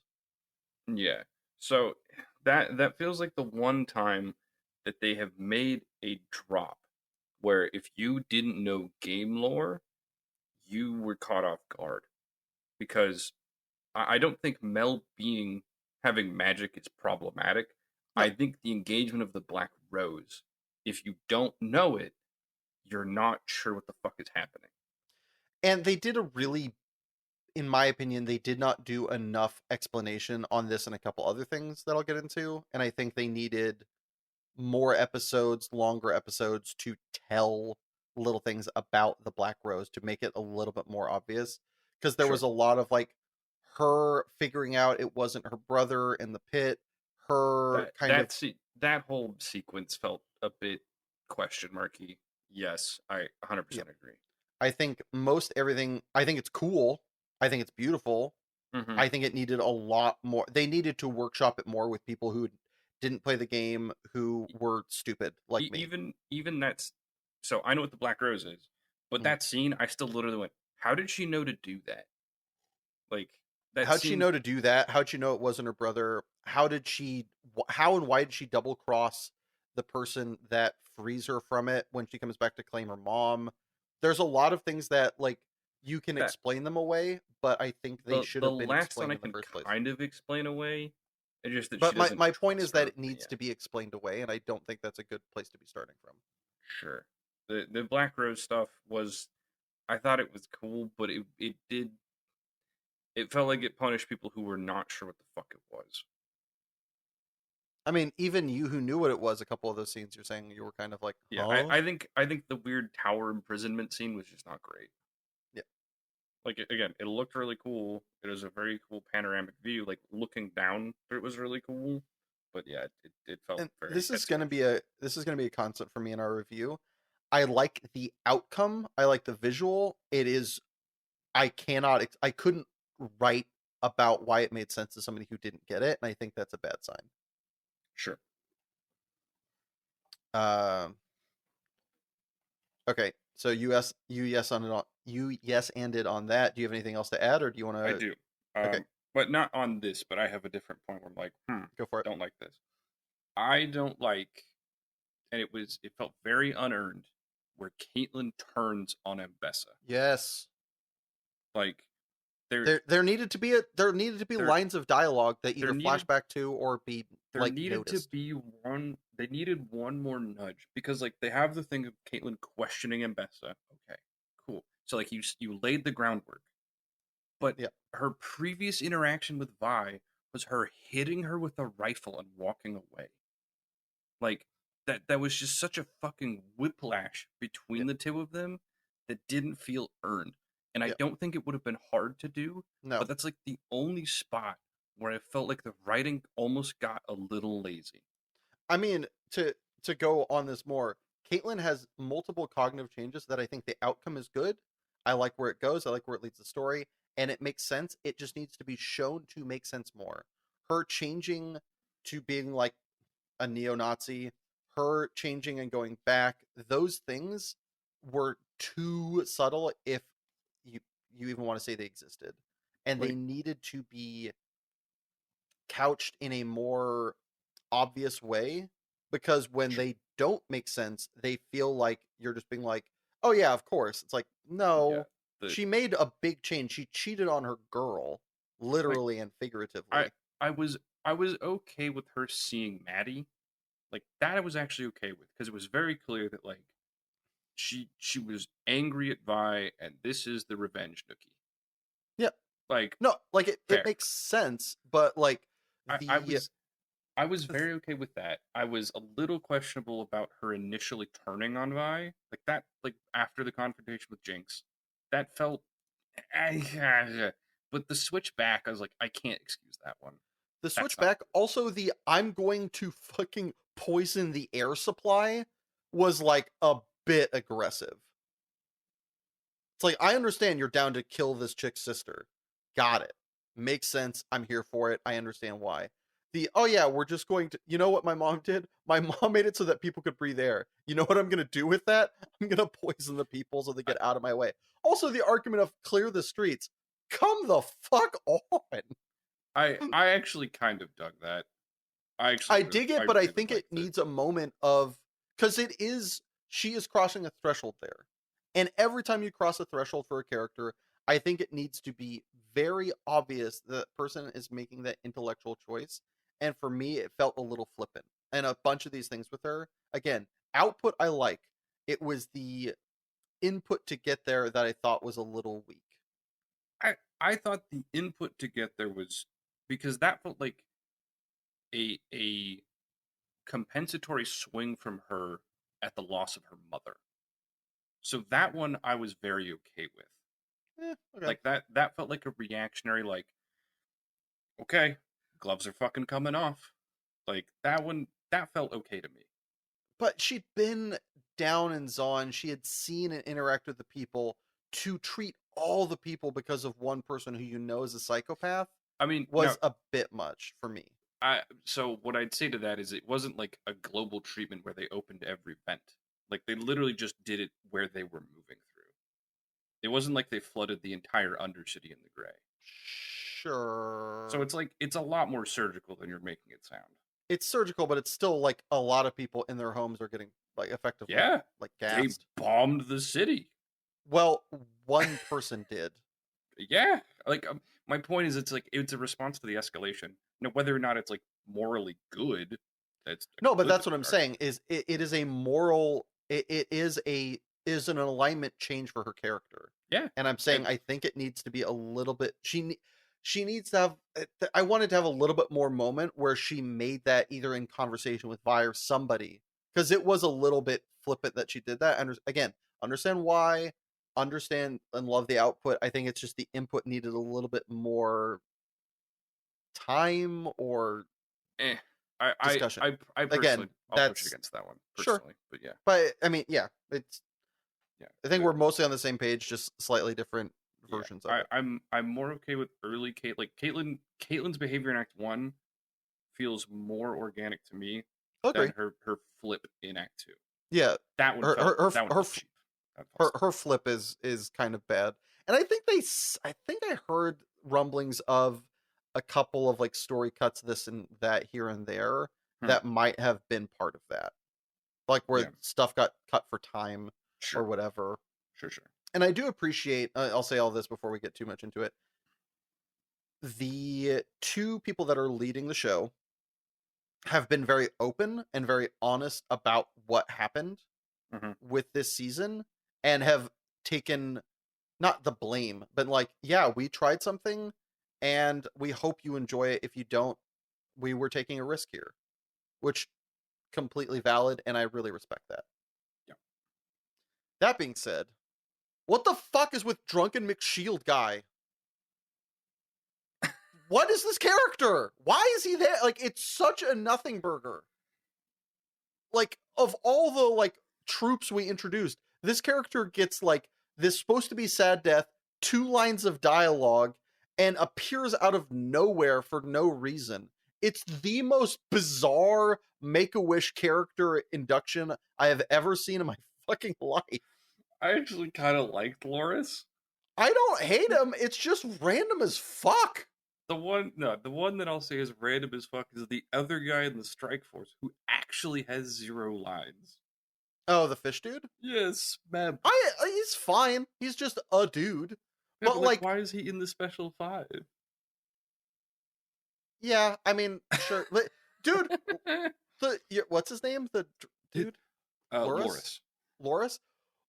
Speaker 2: yeah. So that feels like the one time that they have made a drop where if you didn't know game lore, you were caught off guard because I don't think Mel being having magic is problematic.
Speaker 1: No,
Speaker 2: I think the engagement of the Black Rose, if you don't know it, you're not sure what the fuck is happening.
Speaker 1: and they did a really, in my opinion, they did not do enough explanation on this and a couple other things that I'll get into, and I think they needed more episodes, longer episodes to tell little things about the Black Rose to make it a little bit more obvious. Because there was
Speaker 2: Sure.
Speaker 1: a lot of like her figuring out it wasn't her brother in the pit, her kind of
Speaker 2: That whole sequence felt a bit question marky. Yes, I
Speaker 1: yeah.
Speaker 2: 100% agree.
Speaker 1: I think most everything. I think it's cool. I think it's beautiful.
Speaker 2: Mm-hmm.
Speaker 1: I think it needed a lot more. They needed to workshop it more with people who didn't play the game, who were stupid like me.
Speaker 2: Even that's so I know what the Black Rose is, but
Speaker 1: Mhm.
Speaker 2: that scene I still literally went, how did she know to do that? Like that
Speaker 1: How'd she
Speaker 2: scene
Speaker 1: know to do that? How'd she know it wasn't her brother? How did she? How and why did she double cross the person that frees her from it when she comes back to claim her mom? There's a lot of things that like you can
Speaker 2: that
Speaker 1: explain them away, but I think they should
Speaker 2: the
Speaker 1: have been
Speaker 2: last one
Speaker 1: explained
Speaker 2: I
Speaker 1: in the
Speaker 2: can
Speaker 1: first place.
Speaker 2: kind of explain away. It's just that she
Speaker 1: But my,
Speaker 2: doesn't
Speaker 1: my point is
Speaker 2: trust
Speaker 1: that
Speaker 2: her.
Speaker 1: it needs
Speaker 2: Yeah,
Speaker 1: to be explained away, and I don't think that's a good place to be starting from.
Speaker 2: sure. The Black Rose stuff was I thought it was cool, but it felt like it punished people who were not sure what the fuck it was.
Speaker 1: I mean, even you who knew what it was, a couple of those scenes you're saying you were kind of like,
Speaker 2: Yeah,
Speaker 1: huh?
Speaker 2: I think the weird tower imprisonment scene was just not great.
Speaker 1: Yeah.
Speaker 2: Like again, it looked really cool. It was a very cool panoramic view. Like looking down, it was really cool. But yeah, it felt
Speaker 1: And
Speaker 2: very head
Speaker 1: this is gonna be a constant for me in our review. I like the outcome. I like the visual. It is I couldn't write about why it made sense to somebody who didn't get it, and I think that's a bad sign.
Speaker 2: Sure.
Speaker 1: Um, okay, so you yes anded on that. Do you have anything else to add, or do you want
Speaker 2: I
Speaker 1: to?
Speaker 2: do.
Speaker 1: Okay,
Speaker 2: But not on this. But I have a different point where I'm like,
Speaker 1: go for it.
Speaker 2: don't like this. I don't like, and it felt very unearned where Caitlyn turns on Ambessa.
Speaker 1: Yes,
Speaker 2: Like there
Speaker 1: there needed to be
Speaker 2: there
Speaker 1: lines of dialogue that
Speaker 2: there
Speaker 1: either
Speaker 2: needed
Speaker 1: flashback to or be
Speaker 2: there
Speaker 1: like
Speaker 2: needed to
Speaker 1: noticed.
Speaker 2: be one they needed one more nudge because like they have the thing of Caitlyn questioning Ambessa. Okay, cool. So like you laid the groundwork, but
Speaker 1: Yeah,
Speaker 2: her previous interaction with Vi was her hitting her with a rifle and walking away. Like that was just such a fucking whiplash
Speaker 1: yeah,
Speaker 2: between the two of them that didn't feel earned. And I
Speaker 1: yeah.
Speaker 2: don't think it would have been hard to do,
Speaker 1: No,
Speaker 2: but that's like the only spot where I felt like the writing almost got a little lazy.
Speaker 1: I mean, to go on this more, Caitlyn has multiple cognitive changes that I think the outcome is good. I like where it goes. I like where it leads the story, and it makes sense. It just needs to be shown to make sense more. Her changing to being like a neo-Nazi, her changing and going back, those things were too subtle if you you even want to say they existed. And they
Speaker 2: Like
Speaker 1: needed to be couched in a more obvious way because when they don't make sense, they feel like you're just being like, "Oh yeah, of course." It's like,
Speaker 2: yeah,
Speaker 1: "No,
Speaker 2: the
Speaker 1: she made a big change. She cheated on her girl,
Speaker 2: like
Speaker 1: literally and
Speaker 2: I
Speaker 1: figuratively."
Speaker 2: I was I was okay with her seeing Maddie. Like that I was actually okay with because it was very clear that like she was angry at Vi and this is the revenge nookie.
Speaker 1: Yeah.
Speaker 2: Like
Speaker 1: No, like it
Speaker 2: fair.
Speaker 1: makes sense, but like
Speaker 2: I, I
Speaker 1: the
Speaker 2: was I was very okay with that. I was a little questionable about her initially turning on Vi, like that, like after the confrontation with Jinx. That felt, but the switch back, I was like, I can't excuse that one.
Speaker 1: the
Speaker 2: That's not
Speaker 1: switchback, also the I'm going to fucking poison the air supply was like a bit aggressive. It's like, I understand you're down to kill this chick's sister. Got it. Makes sense. I'm here for it. I understand why. oh yeah, we're just going to, you know what my mom did? My mom made it so that people could breathe air. You know what I'm going to do with that? I'm going to poison the people so they get out of my way. Also, the argument of clear the streets. Come the fuck on.
Speaker 2: I actually kind of dug that.
Speaker 1: I dig it,
Speaker 2: I
Speaker 1: but I
Speaker 2: really
Speaker 1: think it
Speaker 2: liked it.
Speaker 1: needs a moment of, because she is crossing a threshold there. And every time you cross a threshold for a character, I think it needs to be very obvious that the person is making that intellectual choice. And for me, it felt a little flippant. And a bunch of these things with her, again, output I like. It was the input to get there that I thought was a little weak.
Speaker 2: I thought the input to get there was, because that felt like a compensatory swing from her at the loss of her mother. So that one I was very okay with.
Speaker 1: Okay.
Speaker 2: Like that felt like a reactionary, like, okay, gloves are fucking coming off. Like that one, that felt okay to me.
Speaker 1: But she'd been down in Zon. She had seen and interact with the people. To treat all the people because of one person who you know is a psychopath
Speaker 2: I mean, now,
Speaker 1: was a bit much for me.
Speaker 2: so what I'd say to that is it wasn't like a global treatment where they opened every vent. Like they literally just did it where they were moving through. It wasn't like they flooded the entire Undercity in the gray.
Speaker 1: Sure.
Speaker 2: So it's like it's a lot more surgical than you're making it sound.
Speaker 1: It's surgical, but it's still like a lot of people in their homes are getting like effectively
Speaker 2: Yeah,
Speaker 1: like
Speaker 2: they
Speaker 1: gassed.
Speaker 2: bombed the city.
Speaker 1: Well, one person did.
Speaker 2: Yeah, like my point is, it's like it's a response to the escalation. Whether or not it's like morally good, that's a
Speaker 1: No, but
Speaker 2: completely
Speaker 1: that's what I'm
Speaker 2: different argument.
Speaker 1: saying is it is a moral it is an alignment change for her character.
Speaker 2: Yeah,
Speaker 1: And I'm saying
Speaker 2: and
Speaker 1: I think it needs to be a little bit she needs to have I wanted to have a little bit more moment where she made that either in conversation with Vi or somebody, because it was a little bit flippant that she did that. And again, understand why, understand and love the output. I think it's just the input needed a little bit more time or
Speaker 2: eh, I I
Speaker 1: discussion.
Speaker 2: I personally
Speaker 1: Again,
Speaker 2: I'll push it
Speaker 1: that's
Speaker 2: against that one
Speaker 1: sure.
Speaker 2: personally, but yeah,
Speaker 1: But I mean, yeah, it's
Speaker 2: yeah,
Speaker 1: I think we're mostly on the same page, just slightly different
Speaker 2: yeah.
Speaker 1: versions of it.
Speaker 2: I'm more okay with early Kate. Like Caitlyn's behavior in Act One feels more organic to me
Speaker 1: I agree.
Speaker 2: than her flip in Act Two.
Speaker 1: Yeah,
Speaker 2: That one
Speaker 1: her
Speaker 2: felt
Speaker 1: her
Speaker 2: that one
Speaker 1: her
Speaker 2: felt cheap. That felt
Speaker 1: her
Speaker 2: stuffed.
Speaker 1: flip is kind of bad. And I think I think I heard rumblings of a couple of like story cuts, this and that here and there,
Speaker 2: Hmm.
Speaker 1: that might have been part of that, like where
Speaker 2: Yeah,
Speaker 1: stuff got cut for time or
Speaker 2: sure,
Speaker 1: whatever.
Speaker 2: sure, sure.
Speaker 1: And I do appreciate, I'll say all this before we get too much into it, the two people that are leading the show have been very open and very honest about what happened
Speaker 2: Hmm.
Speaker 1: with this season, and have taken not the blame, but like, yeah, we tried something and we hope you enjoy it. If you don't, we were taking a risk here, which completely valid, and I really respect that.
Speaker 2: Yeah.
Speaker 1: That being said, what the fuck is with Drunken McShield guy? What is this character? Why is he there? Like, it's such a nothing burger. Like, of all the like troops we introduced, this character gets like this supposed to be sad death, 2 lines of dialogue, and appears out of nowhere for no reason. It's the most bizarre Make-A-Wish character induction I have ever seen in my fucking life.
Speaker 2: I actually kind of liked Loris.
Speaker 1: I don't hate him, it's just random as fuck.
Speaker 2: The one that I'll say is random as fuck is the other guy in the strike force who actually has 0 lines.
Speaker 1: Oh, the fish dude?
Speaker 2: Yes, man.
Speaker 1: He's fine. He's just a dude.
Speaker 2: Yeah,
Speaker 1: But
Speaker 2: but like,
Speaker 1: like,
Speaker 2: why is he in the special 5?
Speaker 1: yeah, I mean, sure. Dude, what's his name? The dude?
Speaker 2: Loris.
Speaker 1: Loris?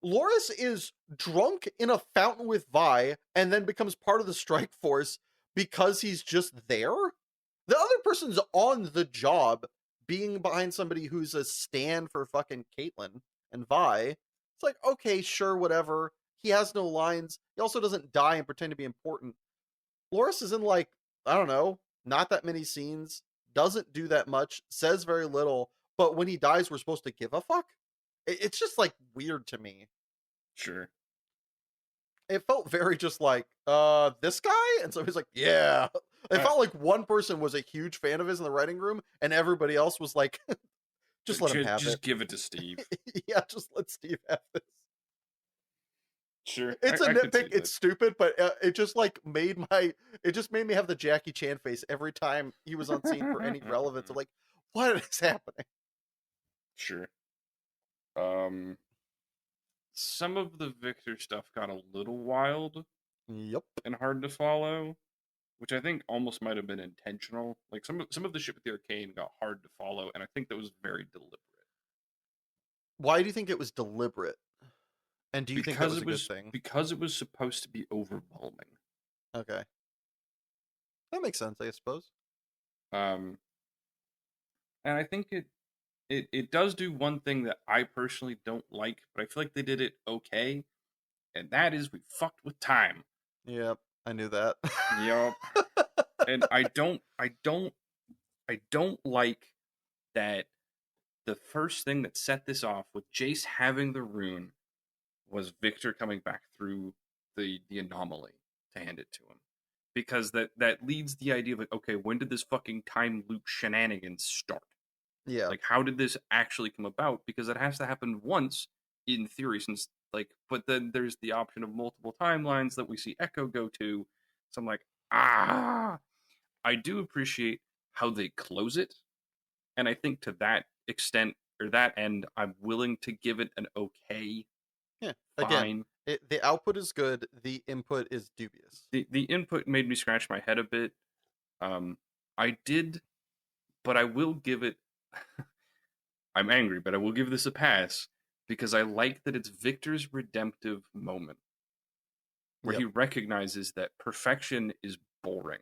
Speaker 1: Loris is drunk in a fountain with Vi and then becomes part of the strike force because he's just there? The other person's on the job being behind somebody who's a stand for fucking Caitlyn and Vi. It's like, okay, sure, whatever. He has no lines. He also doesn't die and pretend to be important. Loris is in like, I don't know, not that many scenes, doesn't do that much, says very little, but when he dies, we're supposed to give a fuck? It's just like weird to me.
Speaker 2: Sure.
Speaker 1: it felt very just like, this guy? And so he's like, yeah. It
Speaker 2: Uh,
Speaker 1: felt like one person was a huge fan of his in the writing room, and everybody else was like, just let him have it.
Speaker 2: just give it to Steve.
Speaker 1: Yeah, just let Steve have this.
Speaker 2: Sure,
Speaker 1: It's a
Speaker 2: I could see
Speaker 1: nitpick.
Speaker 2: that.
Speaker 1: It's stupid, but it just like it just made me have the Jackie Chan face every time he was on scene for any relevance. I'm like, what is happening?
Speaker 2: Sure. Some of the Victor stuff got a little wild
Speaker 1: Yep.
Speaker 2: and hard to follow, which I think almost might have been intentional. Like some of the shit with the Arcane got hard to follow, and I think that was very deliberate
Speaker 1: Why do you think it was deliberate? And do you think that was a good thing?
Speaker 2: because it was supposed to be overwhelming.
Speaker 1: Okay. That makes sense, I suppose.
Speaker 2: Um, and I think it does do one thing that I personally don't like, but I feel like they did it okay, and that is we fucked with time.
Speaker 1: Yep, I knew that.
Speaker 2: Yup. And I don't like that the first thing that set this off with Jace having the rune was Victor coming back through the anomaly to hand it to him. Because that leads the idea of like, okay, when did this fucking time loop shenanigans start?
Speaker 1: Yeah.
Speaker 2: Like, how did this actually come about? Because it has to happen once in theory, since like, but then there's the option of multiple timelines that we see Echo go to. So I'm like, I do appreciate how they close it, and I think to that extent or that end, I'm willing to give it an okay,
Speaker 1: Yeah. Again,
Speaker 2: fine.
Speaker 1: the output is good. The input is dubious.
Speaker 2: The input made me scratch my head a bit. I did, but I will give it. I'm angry, but I will give this a pass because I like that it's Victor's redemptive moment where
Speaker 1: Yep.
Speaker 2: he recognizes that perfection is boring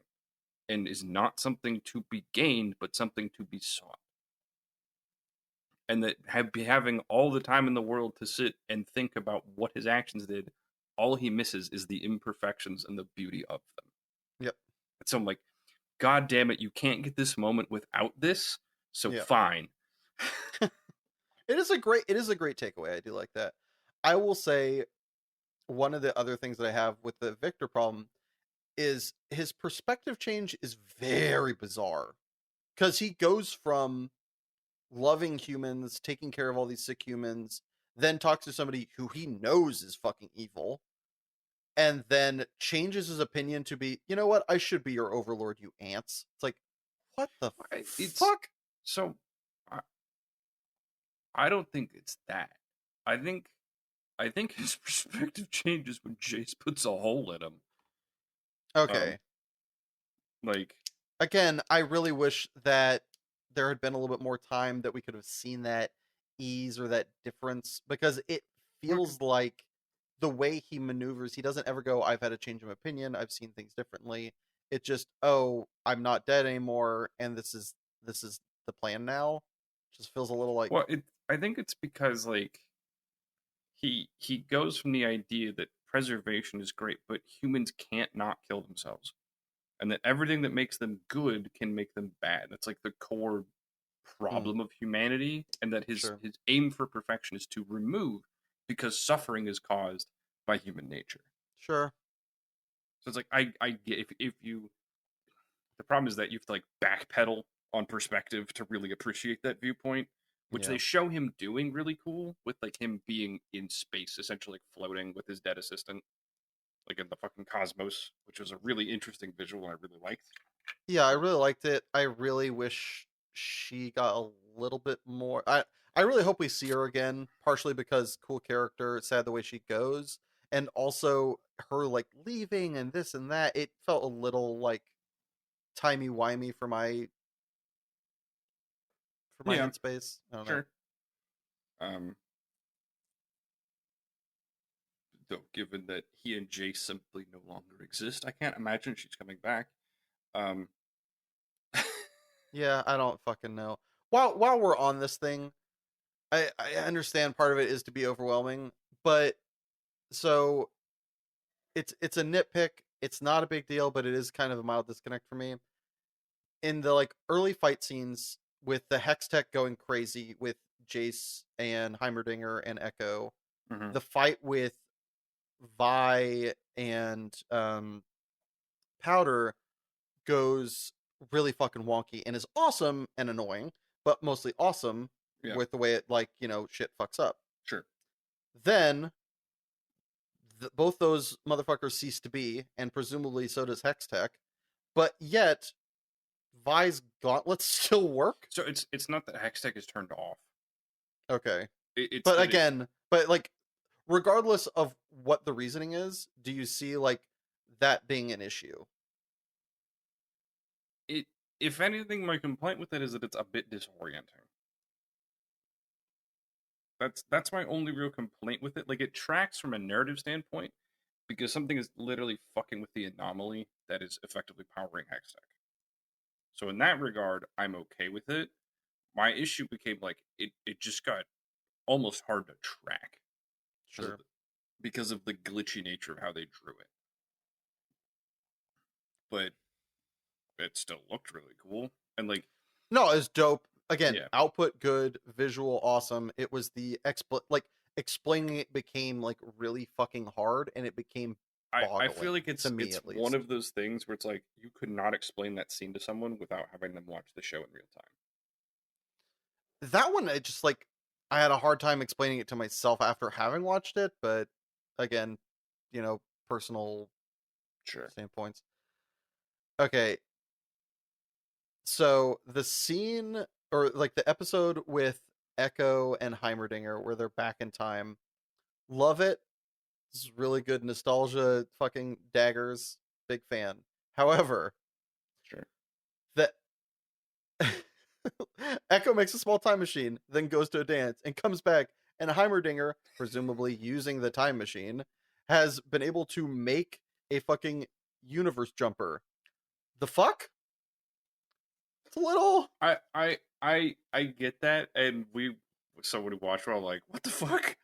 Speaker 2: and is not something to be gained, but something to be sought. And that having all the time in the world to sit and think about what his actions did, all he misses is the imperfections and the beauty of them.
Speaker 1: Yep.
Speaker 2: So I'm like, God damn it, you can't get this moment without this. So
Speaker 1: Yep.
Speaker 2: fine.
Speaker 1: It is a great takeaway. I do like that. I will say one of the other things that I have with the Victor problem is his perspective change is very bizarre. Because he goes from loving humans, taking care of all these sick humans, then talks to somebody who he knows is fucking evil, and then changes his opinion to be, you know what, I should be your overlord, you ants. It's like, what the
Speaker 2: It's
Speaker 1: fuck?
Speaker 2: so I, I don't think it's that. I think his perspective changes when Jace puts a hole in him.
Speaker 1: Okay.
Speaker 2: Like
Speaker 1: Again, I really wish that there had been a little bit more time that we could have seen that ease or that difference, because it feels like the way he maneuvers, he doesn't ever go, I've had a change of opinion, I've seen things differently. It just, oh, I'm not dead anymore, and this is the plan now. Just feels a little like,
Speaker 2: well, I think it's because like he goes from the idea that preservation is great, but humans can't not kill themselves. And that everything that makes them good can make them bad. That's like the core problem of humanity, and that
Speaker 1: sure.
Speaker 2: his aim for perfection is to remove because suffering is caused by human nature.
Speaker 1: Sure.
Speaker 2: So it's like I get if you the problem is that you have to like backpedal on perspective to really appreciate that viewpoint, which
Speaker 1: Yeah.
Speaker 2: they show him doing really cool with like him being in space, essentially like floating with his dead assistant, like in the fucking cosmos, which was a really interesting visual and I really liked.
Speaker 1: Yeah, I really liked it. I really wish she got a little bit more. I really hope we see her again, partially because cool character, sad the way she goes, and also her like leaving and this and that. It felt a little like timey-wimey for my
Speaker 2: Yeah,
Speaker 1: headspace. I don't know.
Speaker 2: sure. Um, though, given that he and Jace simply no longer exist, I can't imagine she's coming back. Um,
Speaker 1: Yeah, I don't fucking know. While we're on this thing, I understand part of it is to be overwhelming, but so it's a nitpick. It's not a big deal, but it is kind of a mild disconnect for me. In the like early fight scenes with the Hex Tech going crazy with Jace and Heimerdinger and Echo,
Speaker 2: mhm.
Speaker 1: the fight with Vi and Powder goes really fucking wonky and is awesome and annoying, but mostly awesome
Speaker 2: Yeah,
Speaker 1: with the way it, like, shit fucks up.
Speaker 2: sure.
Speaker 1: Then both those motherfuckers cease to be, and presumably so does Hextech, but yet Vi's gauntlets still work.
Speaker 2: So it's not that Hextech is turned off.
Speaker 1: Okay.
Speaker 2: It's
Speaker 1: But
Speaker 2: that
Speaker 1: again, but like, regardless of what the reasoning is, do you see like that being an issue?
Speaker 2: it if anything, my complaint with it is that it's a bit disorienting. That's my only real complaint with it. Like, it tracks from a narrative standpoint because something is literally fucking with the anomaly that is effectively powering Hextech. So in that regard, I'm okay with it. My issue became like it just got almost hard to track
Speaker 1: Sure.
Speaker 2: because of the glitchy nature of how they drew it. But it still looked really cool. And like,
Speaker 1: No, it's dope. Again,
Speaker 2: yeah,
Speaker 1: output good, visual awesome. It was the explaining it became like really fucking hard, and it became
Speaker 2: I feel
Speaker 1: boggling
Speaker 2: like
Speaker 1: to me
Speaker 2: it's
Speaker 1: at
Speaker 2: one
Speaker 1: least.
Speaker 2: of those things where it's like you could not explain that scene to someone without having them watch the show in real time.
Speaker 1: That one, I just like I had a hard time explaining it to myself after having watched it, but again, personal
Speaker 2: Sure.
Speaker 1: standpoints. Okay, so the scene or like the episode with Echo and Heimerdinger where they're back in time, love it. It's really good nostalgia, fucking daggers. Big fan. However,
Speaker 2: Sure.
Speaker 1: that Echo makes a small time machine, then goes to a dance and comes back, and Heimerdinger, presumably using the time machine, has been able to make a fucking universe jumper. The fuck? It's a little.
Speaker 2: I get that, and so when we watch, we're all like, "What the fuck?"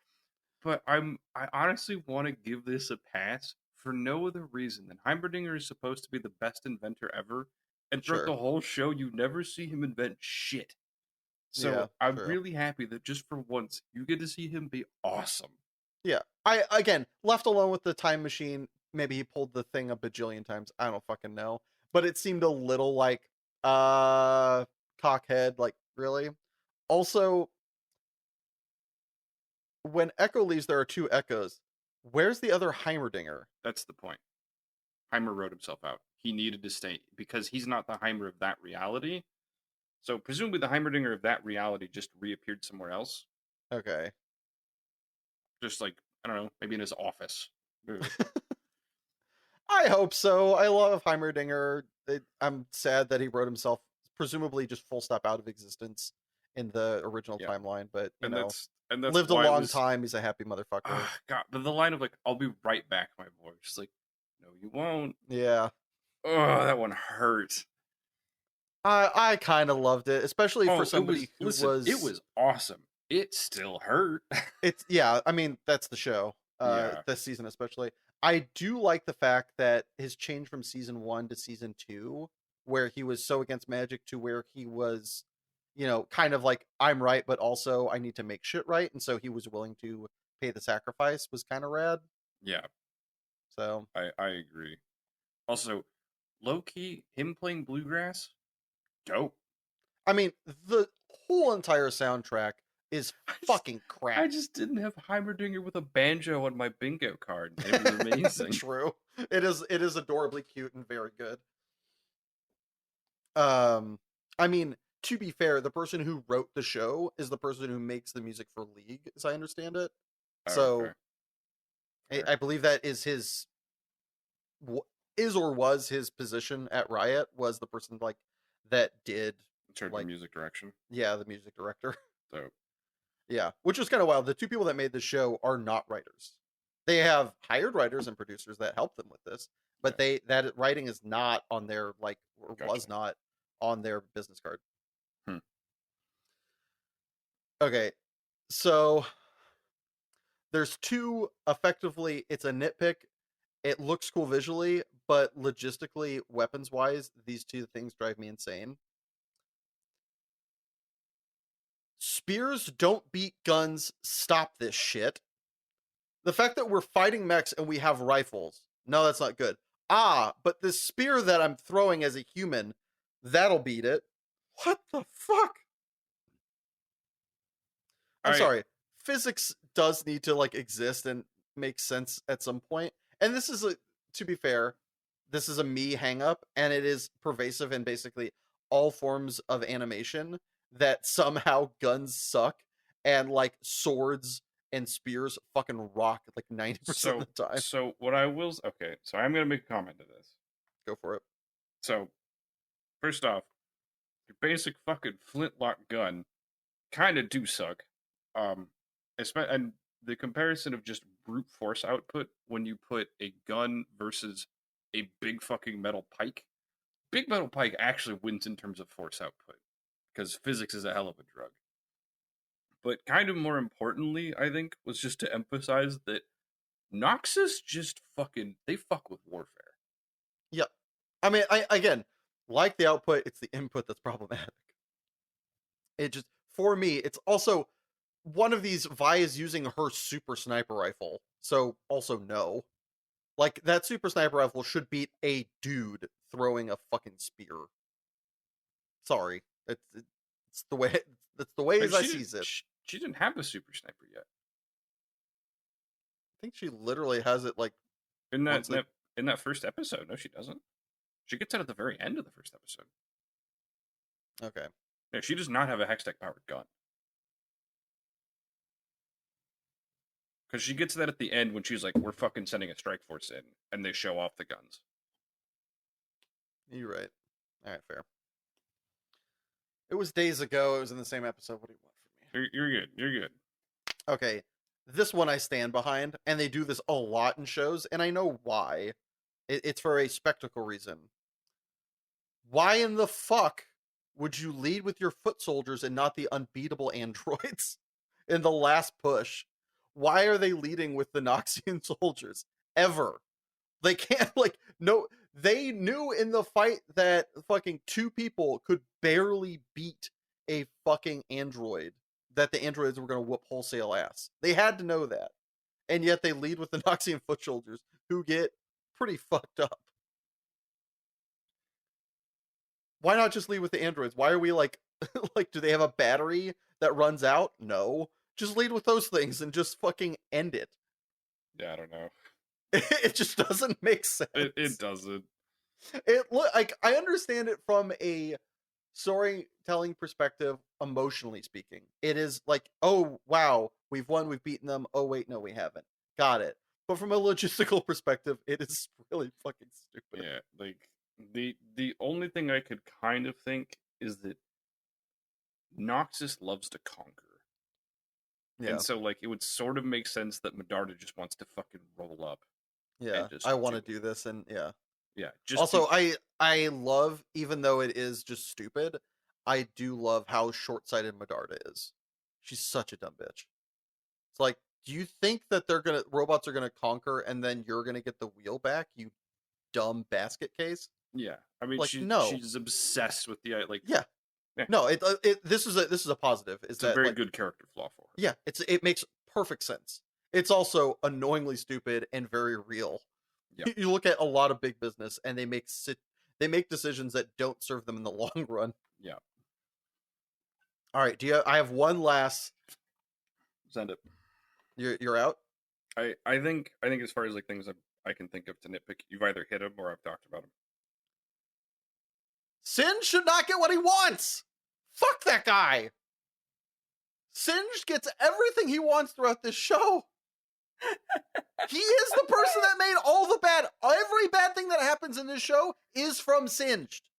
Speaker 2: But I honestly want to give this a pass for no other reason than Heimerdinger is supposed to be the best inventor ever, and throughout
Speaker 1: Sure.
Speaker 2: the whole show, you never see him invent shit.
Speaker 1: Yeah,
Speaker 2: So I'm
Speaker 1: true.
Speaker 2: really happy that just for once you get to see him be awesome.
Speaker 1: Yeah. I again left alone with the time machine. Maybe he pulled the thing a bajillion times. I don't fucking know. But it seemed a little like cockhead, like really. Also, when Echo leaves, there are two Echoes. Where's the other Heimerdinger?
Speaker 2: That's the point. Heimer wrote himself out. He needed to stay because he's not the Heimer of that reality. So presumably the Heimerdinger of that reality just reappeared somewhere else.
Speaker 1: Okay.
Speaker 2: Just like, I don't know, maybe in his office.
Speaker 1: I hope so. I love Heimerdinger. I'm sad that he wrote himself, presumably just full stop out of existence in the original
Speaker 2: Yeah.
Speaker 1: timeline, but
Speaker 2: And that's
Speaker 1: lived a
Speaker 2: why it
Speaker 1: long
Speaker 2: was
Speaker 1: time. He's a happy motherfucker.
Speaker 2: God, the line of like, I'll be right back, my boy. Just like, no, you won't.
Speaker 1: Yeah.
Speaker 2: Oh, that one hurt.
Speaker 1: I kind of loved it, especially for
Speaker 2: Oh, it was
Speaker 1: somebody who
Speaker 2: listen, it
Speaker 1: was
Speaker 2: was awesome. It still hurt.
Speaker 1: it's yeah, I mean, that's the show.
Speaker 2: Yeah.
Speaker 1: This season especially. I do like the fact that his change from season 1 to season 2 where he was so against magic to where he was kind of like I'm right but also I need to make shit right and so he was willing to pay the sacrifice was kind of rad.
Speaker 2: Yeah,
Speaker 1: So,
Speaker 2: I agree. Also, low key, him playing bluegrass, dope.
Speaker 1: I mean, the whole entire soundtrack is
Speaker 2: I just,
Speaker 1: fucking
Speaker 2: I
Speaker 1: crap.
Speaker 2: just didn't have Heimerdinger with a banjo on my bingo card. And it was amazing.
Speaker 1: True. It is adorably cute and very good. I mean, to be fair, the person who wrote the show is the person who makes the music for League, as I understand it.
Speaker 2: Okay,
Speaker 1: So I,
Speaker 2: fair.
Speaker 1: I believe that is is or was his position at Riot was the person like that did
Speaker 2: In charge of
Speaker 1: like
Speaker 2: music direction.
Speaker 1: the music director.
Speaker 2: Dope.
Speaker 1: Yeah, which was kind of wild. The two people that made the show are not writers. They have hired writers and producers that help them with this, but
Speaker 2: Yeah,
Speaker 1: that writing is not on their like or
Speaker 2: gotcha.
Speaker 1: was not on their business card.
Speaker 2: Hmm.
Speaker 1: Okay, so there's two effectively. It's a nitpick. It looks cool visually, but logistically, weapons wise, these two things drive me insane. Spears don't beat guns. Stop this shit. The fact that we're fighting mechs and we have rifles. No, that's not good. But this spear that I'm throwing as a human, that'll beat it. What the fuck? I'm sorry. Physics does need to like exist and make sense at some point. And this is to be fair, this is a me hang up, and it is pervasive in basically all forms of animation that somehow guns suck and like swords and spears fucking rock like 90% of the time.
Speaker 2: So what I will okay, so I'm gonna make a comment to this.
Speaker 1: Go for it.
Speaker 2: So first off, your basic fucking flintlock gun kind of do suck. And the comparison of just brute force output when you put a gun versus a big fucking metal pike. Big metal pike actually wins in terms of force output because physics is a hell of a drug. But kind of more importantly, I think, was just to emphasize that Noxus just they fuck with warfare.
Speaker 1: Yeah. I mean, I again, like the output, it's the input that's problematic. It just, for me, it's also one of these. Vi is using her super sniper rifle, so also no. Like, that super sniper rifle should beat a dude throwing a fucking spear. Sorry. It's the way, that's the way as I sees it.
Speaker 2: She didn't have a super sniper yet.
Speaker 1: I think she literally has it like
Speaker 2: in that first episode. No, she doesn't. She gets it at the very end of the first episode.
Speaker 1: Okay.
Speaker 2: Yeah, she does not have a hextech powered gun. Because she gets that at the end when she's like, we're fucking sending a strike force in, and they show off the guns.
Speaker 1: You're right. Alright, fair. It was days ago, it was in the same episode. What do you want from
Speaker 2: me? You're good. You're good.
Speaker 1: Okay. This one I stand behind, and they do this a lot in shows, and I know why. It's for a spectacle reason. Why in the fuck would you lead with your foot soldiers and not the unbeatable androids in the last push? Why are they leading with the Noxian soldiers? Ever. They can't, like, no, they knew in the fight that fucking two people could barely beat a fucking android, that the androids were going to whoop wholesale ass. They had to know that. And yet they lead with the Noxian foot soldiers who get pretty fucked up. Why not just lead with the androids? Why are we like, like, do they have a battery that runs out? No. Just lead with those things and just fucking end it.
Speaker 2: Yeah, I don't know.
Speaker 1: It just doesn't make sense.
Speaker 2: It doesn't.
Speaker 1: Like, I understand it from a storytelling perspective, emotionally speaking. It is like, oh wow, we've won, we've beaten them. Oh wait, no, we haven't. Got it. But from a logistical perspective, it is really fucking stupid.
Speaker 2: Yeah, like the only thing I could kind of think is that Noxus loves to conquer. Yeah. And so, like, it would sort of make sense that Medarda just wants to fucking roll up.
Speaker 1: Yeah, I want to do this, and yeah.
Speaker 2: Yeah.
Speaker 1: Just also, I love, even though it is just stupid, I do love how short-sighted Medarda is. She's such a dumb bitch. It's like, do you think that robots are gonna conquer, and then you're gonna get the wheel back, you dumb basket case?
Speaker 2: Yeah, I mean,
Speaker 1: like,
Speaker 2: she's obsessed with the like.
Speaker 1: Yeah. No, this is a positive.
Speaker 2: It's a very good character flaw for her.
Speaker 1: Yeah, it makes perfect sense. It's also annoyingly stupid and very real. Yeah. You look at a lot of big business, and they make decisions that don't serve them in the long run.
Speaker 2: Yeah.
Speaker 1: All right. I have one last.
Speaker 2: Send it.
Speaker 1: You're out.
Speaker 2: I think as far as like things I can think of to nitpick, you've either hit him or I've talked about him.
Speaker 1: Singe should not get what he wants. Fuck that guy. Singe gets everything he wants throughout this show. He is the person that made every bad thing that happens in this show is from Singed.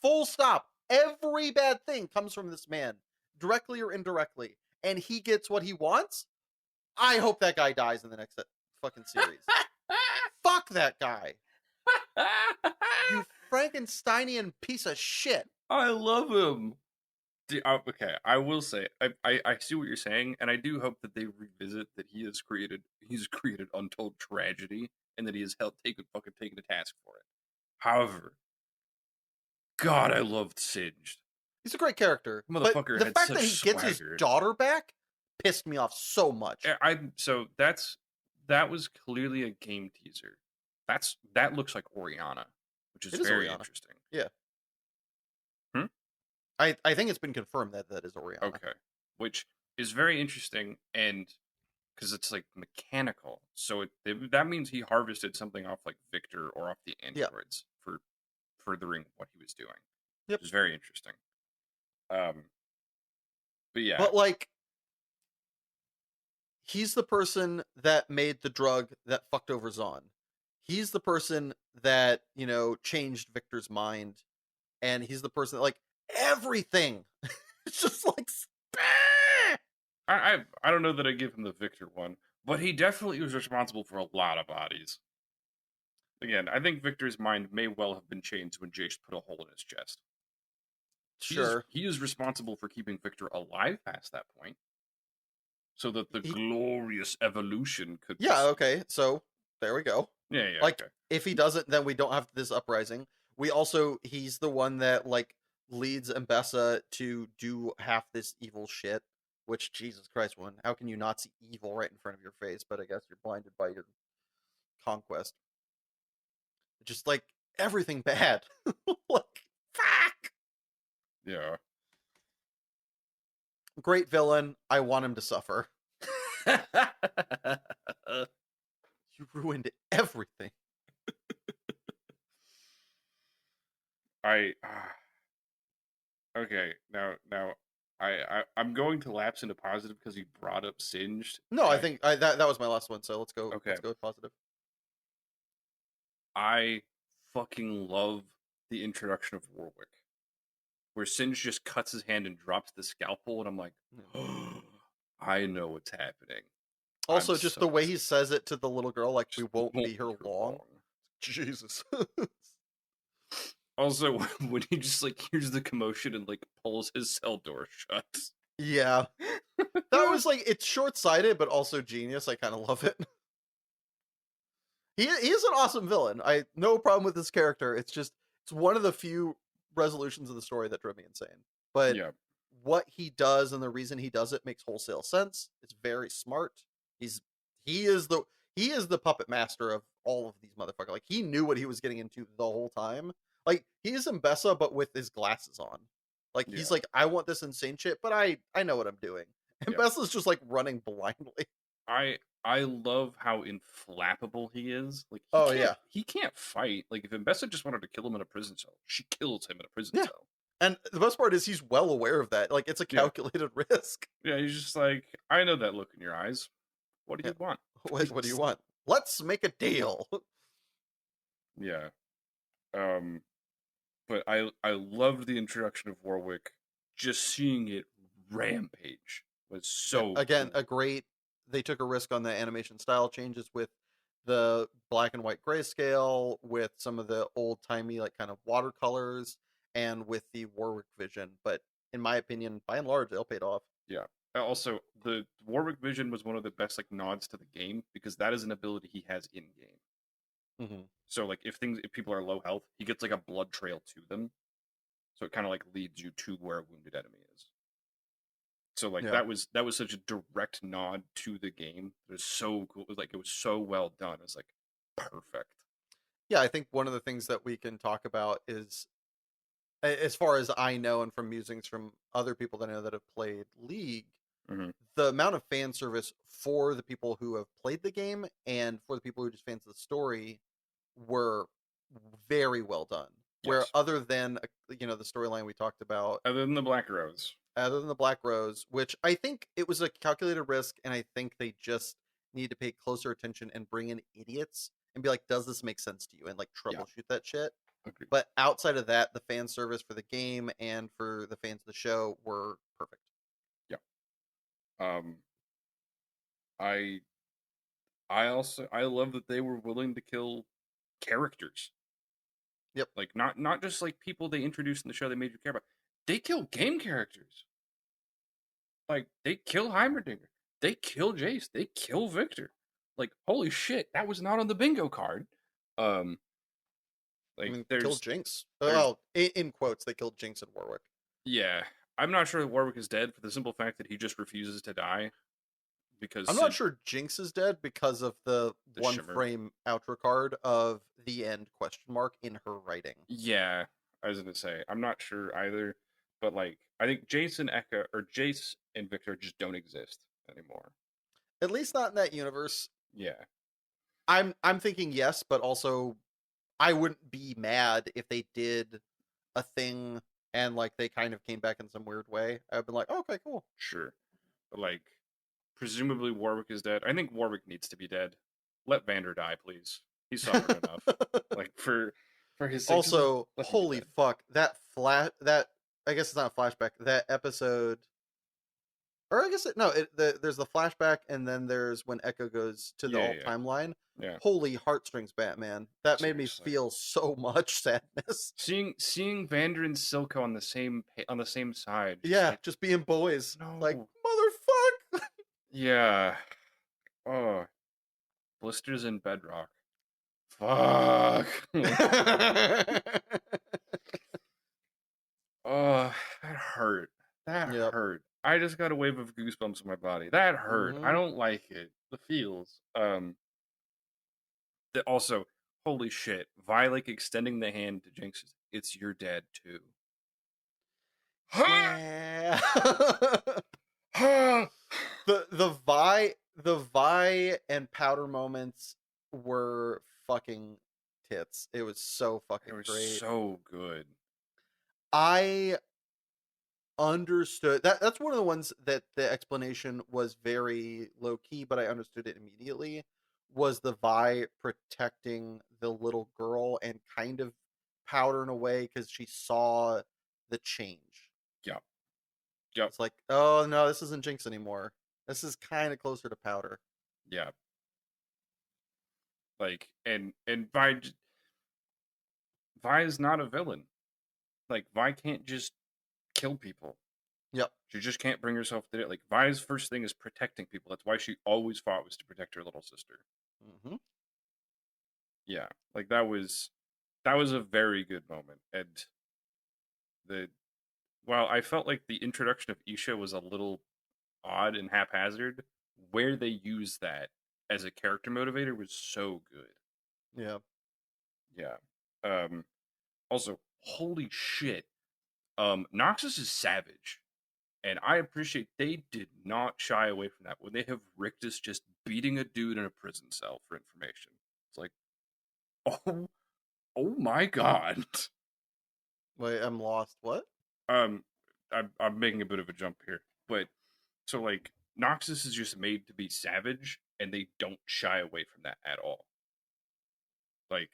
Speaker 1: Full stop. Every bad thing comes from this man, directly or indirectly. And he gets what he wants? I hope that guy dies in the next fucking series. Fuck that guy. You Frankensteinian piece of shit.
Speaker 2: I love him. Okay, I will say, I see what you're saying, and I do hope that they revisit that he's created untold tragedy, and that he has taken a task for it. However, God, I loved Singed.
Speaker 1: He's a great character.
Speaker 2: Motherfucker,
Speaker 1: but the fact that he gets his daughter back pissed me off so much.
Speaker 2: So that's that was clearly a game teaser. That looks like Oriana, which is
Speaker 1: It is
Speaker 2: very
Speaker 1: Oriana.
Speaker 2: interesting.
Speaker 1: Yeah.
Speaker 2: Hmm?
Speaker 1: I think it's been confirmed that that is Oriana.
Speaker 2: Okay, which is very interesting, and because it's like mechanical, so that means he harvested something off like Victor or off the
Speaker 1: Yeah.
Speaker 2: androids for furthering what he was doing.
Speaker 1: Yep.
Speaker 2: Which is very interesting. But yeah,
Speaker 1: But like, he's the person that made the drug that fucked over Zahn. He's the person that, changed Victor's mind. And he's the person that, like, everything. It's just like,
Speaker 2: I don't know that I give him the Victor one, but he definitely was responsible for a lot of bodies. Again, I think Victor's mind may well have been changed when Jace put a hole in his chest.
Speaker 1: sure.
Speaker 2: He is responsible for keeping Victor alive past that point, so that the
Speaker 1: He,
Speaker 2: glorious evolution could.
Speaker 1: yeah, okay. So there we go.
Speaker 2: Yeah,
Speaker 1: Like,
Speaker 2: okay.
Speaker 1: if he doesn't, then we don't have this uprising. He's the one that, like, leads Mbessa to do half this evil shit. Which, Jesus Christ, one, how can you not see evil right in front of your face? But I guess you're blinded by your conquest. Just, like, everything bad. Like, fuck!
Speaker 2: Yeah.
Speaker 1: Great villain. I want him to suffer. You ruined everything.
Speaker 2: Okay, now I'm going to lapse into positive because you brought up Singed.
Speaker 1: No, I think that was my last one. So let's go.
Speaker 2: Okay.
Speaker 1: Let's go with positive.
Speaker 2: I fucking love the introduction of Warwick, where Singe just cuts his hand and drops the scalpel, and I'm like, oh, I know what's happening.
Speaker 1: Also,
Speaker 2: I'm
Speaker 1: just
Speaker 2: so
Speaker 1: the way he
Speaker 2: excited.
Speaker 1: says it to the little girl, like, we
Speaker 2: Just
Speaker 1: won't be here long. Jesus.
Speaker 2: Also, when he just like hears the commotion and like pulls his cell door shut.
Speaker 1: Yeah. That was like, it's short-sighted, but also genius. I kind of love it. He is an awesome villain. I no problem with this character. It's one of the few resolutions of the story that drove me insane. But
Speaker 2: Yeah.
Speaker 1: what he does and the reason he does it makes wholesale sense. It's very smart. He's he is the puppet master of all of these motherfuckers. Like, he knew what he was getting into the whole time. Like, he is Mbessa, but with his glasses on. Like, he's
Speaker 2: Yeah.
Speaker 1: like, I want this insane shit, but I know what I'm doing. And
Speaker 2: Yeah.
Speaker 1: Mbessa's just like running blindly.
Speaker 2: I love how inflappable he is. Like, he can't fight. Like, if Mbessa just wanted to kill him in a prison cell, she kills him in a prison cell.
Speaker 1: And the best part is he's well aware of that. Like, it's a calculated risk.
Speaker 2: Yeah, he's just like, I know that look in your eyes. What do you want?
Speaker 1: What do you want? Let's make a deal.
Speaker 2: Yeah. But I loved the introduction of Warwick. Just seeing it rampage was so
Speaker 1: Again,
Speaker 2: cool.
Speaker 1: they took a risk on the animation style changes with the black and white grayscale, with some of the old timey, like, kind of watercolors, and with the Warwick vision. But in my opinion, by and large, they all paid off.
Speaker 2: Yeah. Also, the Warwick vision was one of the best like nods to the game because that is an ability he has in game.
Speaker 1: Mm-hmm.
Speaker 2: So like if people are low health, he gets like a blood trail to them. So it kind of like leads you to where a wounded enemy is. So like that was such a direct nod to the game. It was so cool. It was so well done. It's like perfect.
Speaker 1: Yeah, I think one of the things that we can talk about is, as far as I know, and from musings from other people that I know that have played League, the amount of fan service for the people who have played the game and for the people who are just fans of the story were very well done.
Speaker 2: Yes.
Speaker 1: Where other than the storyline we talked about,
Speaker 2: other than the Black Rose,
Speaker 1: which I think it was a calculated risk, and I think they just need to pay closer attention and bring in idiots and be like, does this make sense to you, and like troubleshoot that shit.
Speaker 2: Agreed.
Speaker 1: But outside of that, the fan service for the game and for the fans of the show were perfect.
Speaker 2: Yeah. I love that they were willing to kill characters.
Speaker 1: Yep.
Speaker 2: Like not just like people they introduced in the show they made you care about. They kill game characters. Like they kill Heimerdinger. They kill Jace. They kill Victor. Like, holy shit, that was not on the bingo card.
Speaker 1: Like, I mean, they killed Jinx. Well, in quotes, they killed Jinx and Warwick.
Speaker 2: Yeah. I'm not sure that Warwick is dead for the simple fact that he just refuses to die. because
Speaker 1: I'm not
Speaker 2: Sid,
Speaker 1: sure Jinx is dead because of the
Speaker 2: the
Speaker 1: one
Speaker 2: shimmer.
Speaker 1: frame outro card of the end question mark in her writing.
Speaker 2: Yeah, I was gonna say I'm not sure either, but like I think Jace and Echo or Jace and Victor just don't exist anymore.
Speaker 1: At least not in that universe.
Speaker 2: Yeah,
Speaker 1: I'm thinking yes, but also I wouldn't be mad if they did a thing and like they kind of came back in some weird way. I've been like, oh, okay, cool.
Speaker 2: sure, but like presumably Warwick is dead. I think Warwick needs to be dead. Let Vander die, please. He's suffered enough. Like for his sake, just
Speaker 1: Also,
Speaker 2: let him be
Speaker 1: holy
Speaker 2: dead.
Speaker 1: fuck, that I guess it's not a flashback. That episode, or I guess there's the flashback, and then there's when Echo goes to the
Speaker 2: Yeah,
Speaker 1: alt
Speaker 2: yeah,
Speaker 1: timeline.
Speaker 2: yeah.
Speaker 1: Holy heartstrings, Batman! That made me
Speaker 2: Seriously.
Speaker 1: feel so much sadness.
Speaker 2: Seeing Vander and Silco on the same side, just
Speaker 1: Yeah,
Speaker 2: like
Speaker 1: just being boys, like
Speaker 2: no,
Speaker 1: motherfuck.
Speaker 2: yeah, oh, blisters in bedrock, fuck, oh, that hurt, that
Speaker 1: Yep.
Speaker 2: hurt. I just got a wave of goosebumps in my body. That hurt. I
Speaker 1: Hmm.
Speaker 2: don't like it. The feels. That also, holy shit, Vi like extending the hand to Jinx. It's your dad too.
Speaker 1: Yeah.
Speaker 2: Ha!
Speaker 1: The Vi and Powder moments were fucking tits. It was so
Speaker 2: It
Speaker 1: fucking
Speaker 2: was
Speaker 1: great.
Speaker 2: so good.
Speaker 1: I understood that's one of the ones that the explanation was very low key, but I understood it immediately. Was the Vi protecting the little girl and kind of Powder in a way because she saw the change.
Speaker 2: Yep. Yep.
Speaker 1: It's like, oh no, this isn't Jinx anymore. This is kind of closer to Powder.
Speaker 2: Yeah. Like and Vi is not a villain. Like Vi can't just kill people.
Speaker 1: Yep.
Speaker 2: She just can't bring herself to it. Like Vi's first thing is protecting people. That's why she always fought was to protect her little sister.
Speaker 1: Hmm.
Speaker 2: Yeah. Like that was a very good moment. And the while I felt like the introduction of Isha was a little odd and haphazard, where they used that as a character motivator was so good.
Speaker 1: Yeah.
Speaker 2: Yeah. Um Also, holy shit. Noxus is savage. And I appreciate they did not shy away from that when they have Rictus just beating a dude in a prison cell for information. It's like, oh, oh my god.
Speaker 1: Wait, I'm lost. What?
Speaker 2: Um, I'm making a bit of a jump here, but so like Noxus is just made to be savage, and they don't shy away from that at all. Like,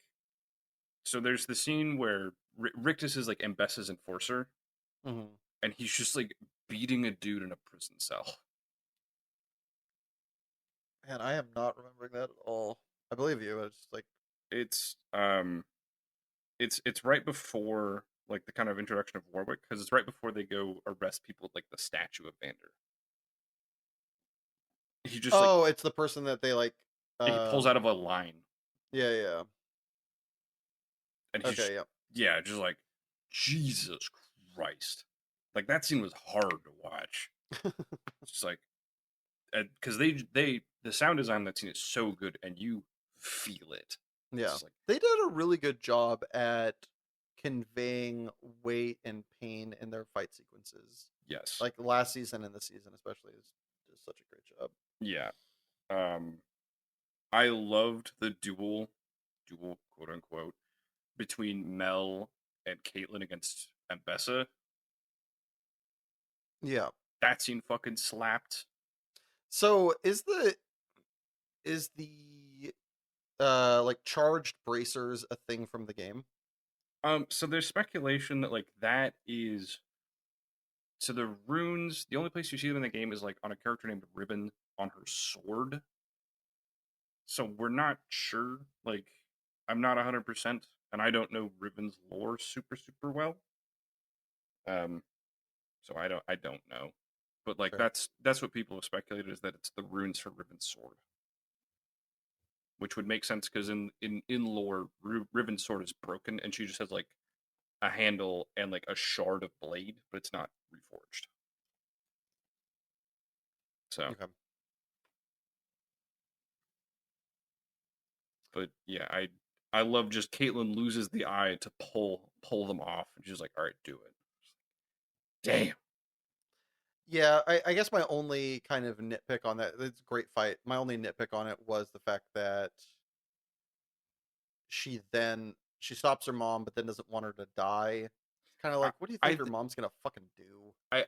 Speaker 2: so there's the scene where Rictus is like Embessa's enforcer,
Speaker 1: Hmm.
Speaker 2: and he's just like beating a dude in a prison cell.
Speaker 1: Man, I am not remembering that at all. I believe you. It's just like,
Speaker 2: It's it's right before like the kind of introduction of Warwick because it's right before they go arrest people at like the statue of Vander. He just like
Speaker 1: oh, it's the person that they like.
Speaker 2: he pulls out of a line
Speaker 1: Yeah, yeah.
Speaker 2: and he's
Speaker 1: Okay, yeah.
Speaker 2: yeah, just like Jesus Christ. Like that scene was hard to watch. It's just like because they the sound design on that scene is so good and you feel it.
Speaker 1: Yeah.
Speaker 2: It's like
Speaker 1: They did a really good job at conveying weight and pain in their fight sequences.
Speaker 2: yes,
Speaker 1: Like last season and this season especially is just such a great job.
Speaker 2: yeah. Um, I loved the duel quote unquote between Mel and Caitlyn against Ambessa.
Speaker 1: Yeah.
Speaker 2: That scene fucking slapped.
Speaker 1: So is the like charged bracers a thing from the game?
Speaker 2: So there's speculation that like that is so the runes. The only place you see them in the game is like on a character named Ribbon on her sword. So we're not sure. Like I'm not 100%, and I don't know Ribbon's lore super well. Um, so I don't know. But like
Speaker 1: Sure.
Speaker 2: that's what people have speculated is that it's the runes for Ribbon's sword, which would make sense because in lore, Riven's sword is broken, and she just has like a handle and like a shard of blade, but it's not reforged. So
Speaker 1: Okay.
Speaker 2: But yeah, I love just Caitlyn loses the eye to pull them off, and she's like, "All right, do it." Damn.
Speaker 1: Yeah, I guess my only kind of nitpick on that, it's a great fight. My only nitpick on it was the fact that she stops her mom, but then doesn't want her to die. It's kind of
Speaker 2: I
Speaker 1: like, what do you
Speaker 2: I
Speaker 1: think your
Speaker 2: th-
Speaker 1: mom's gonna fucking do?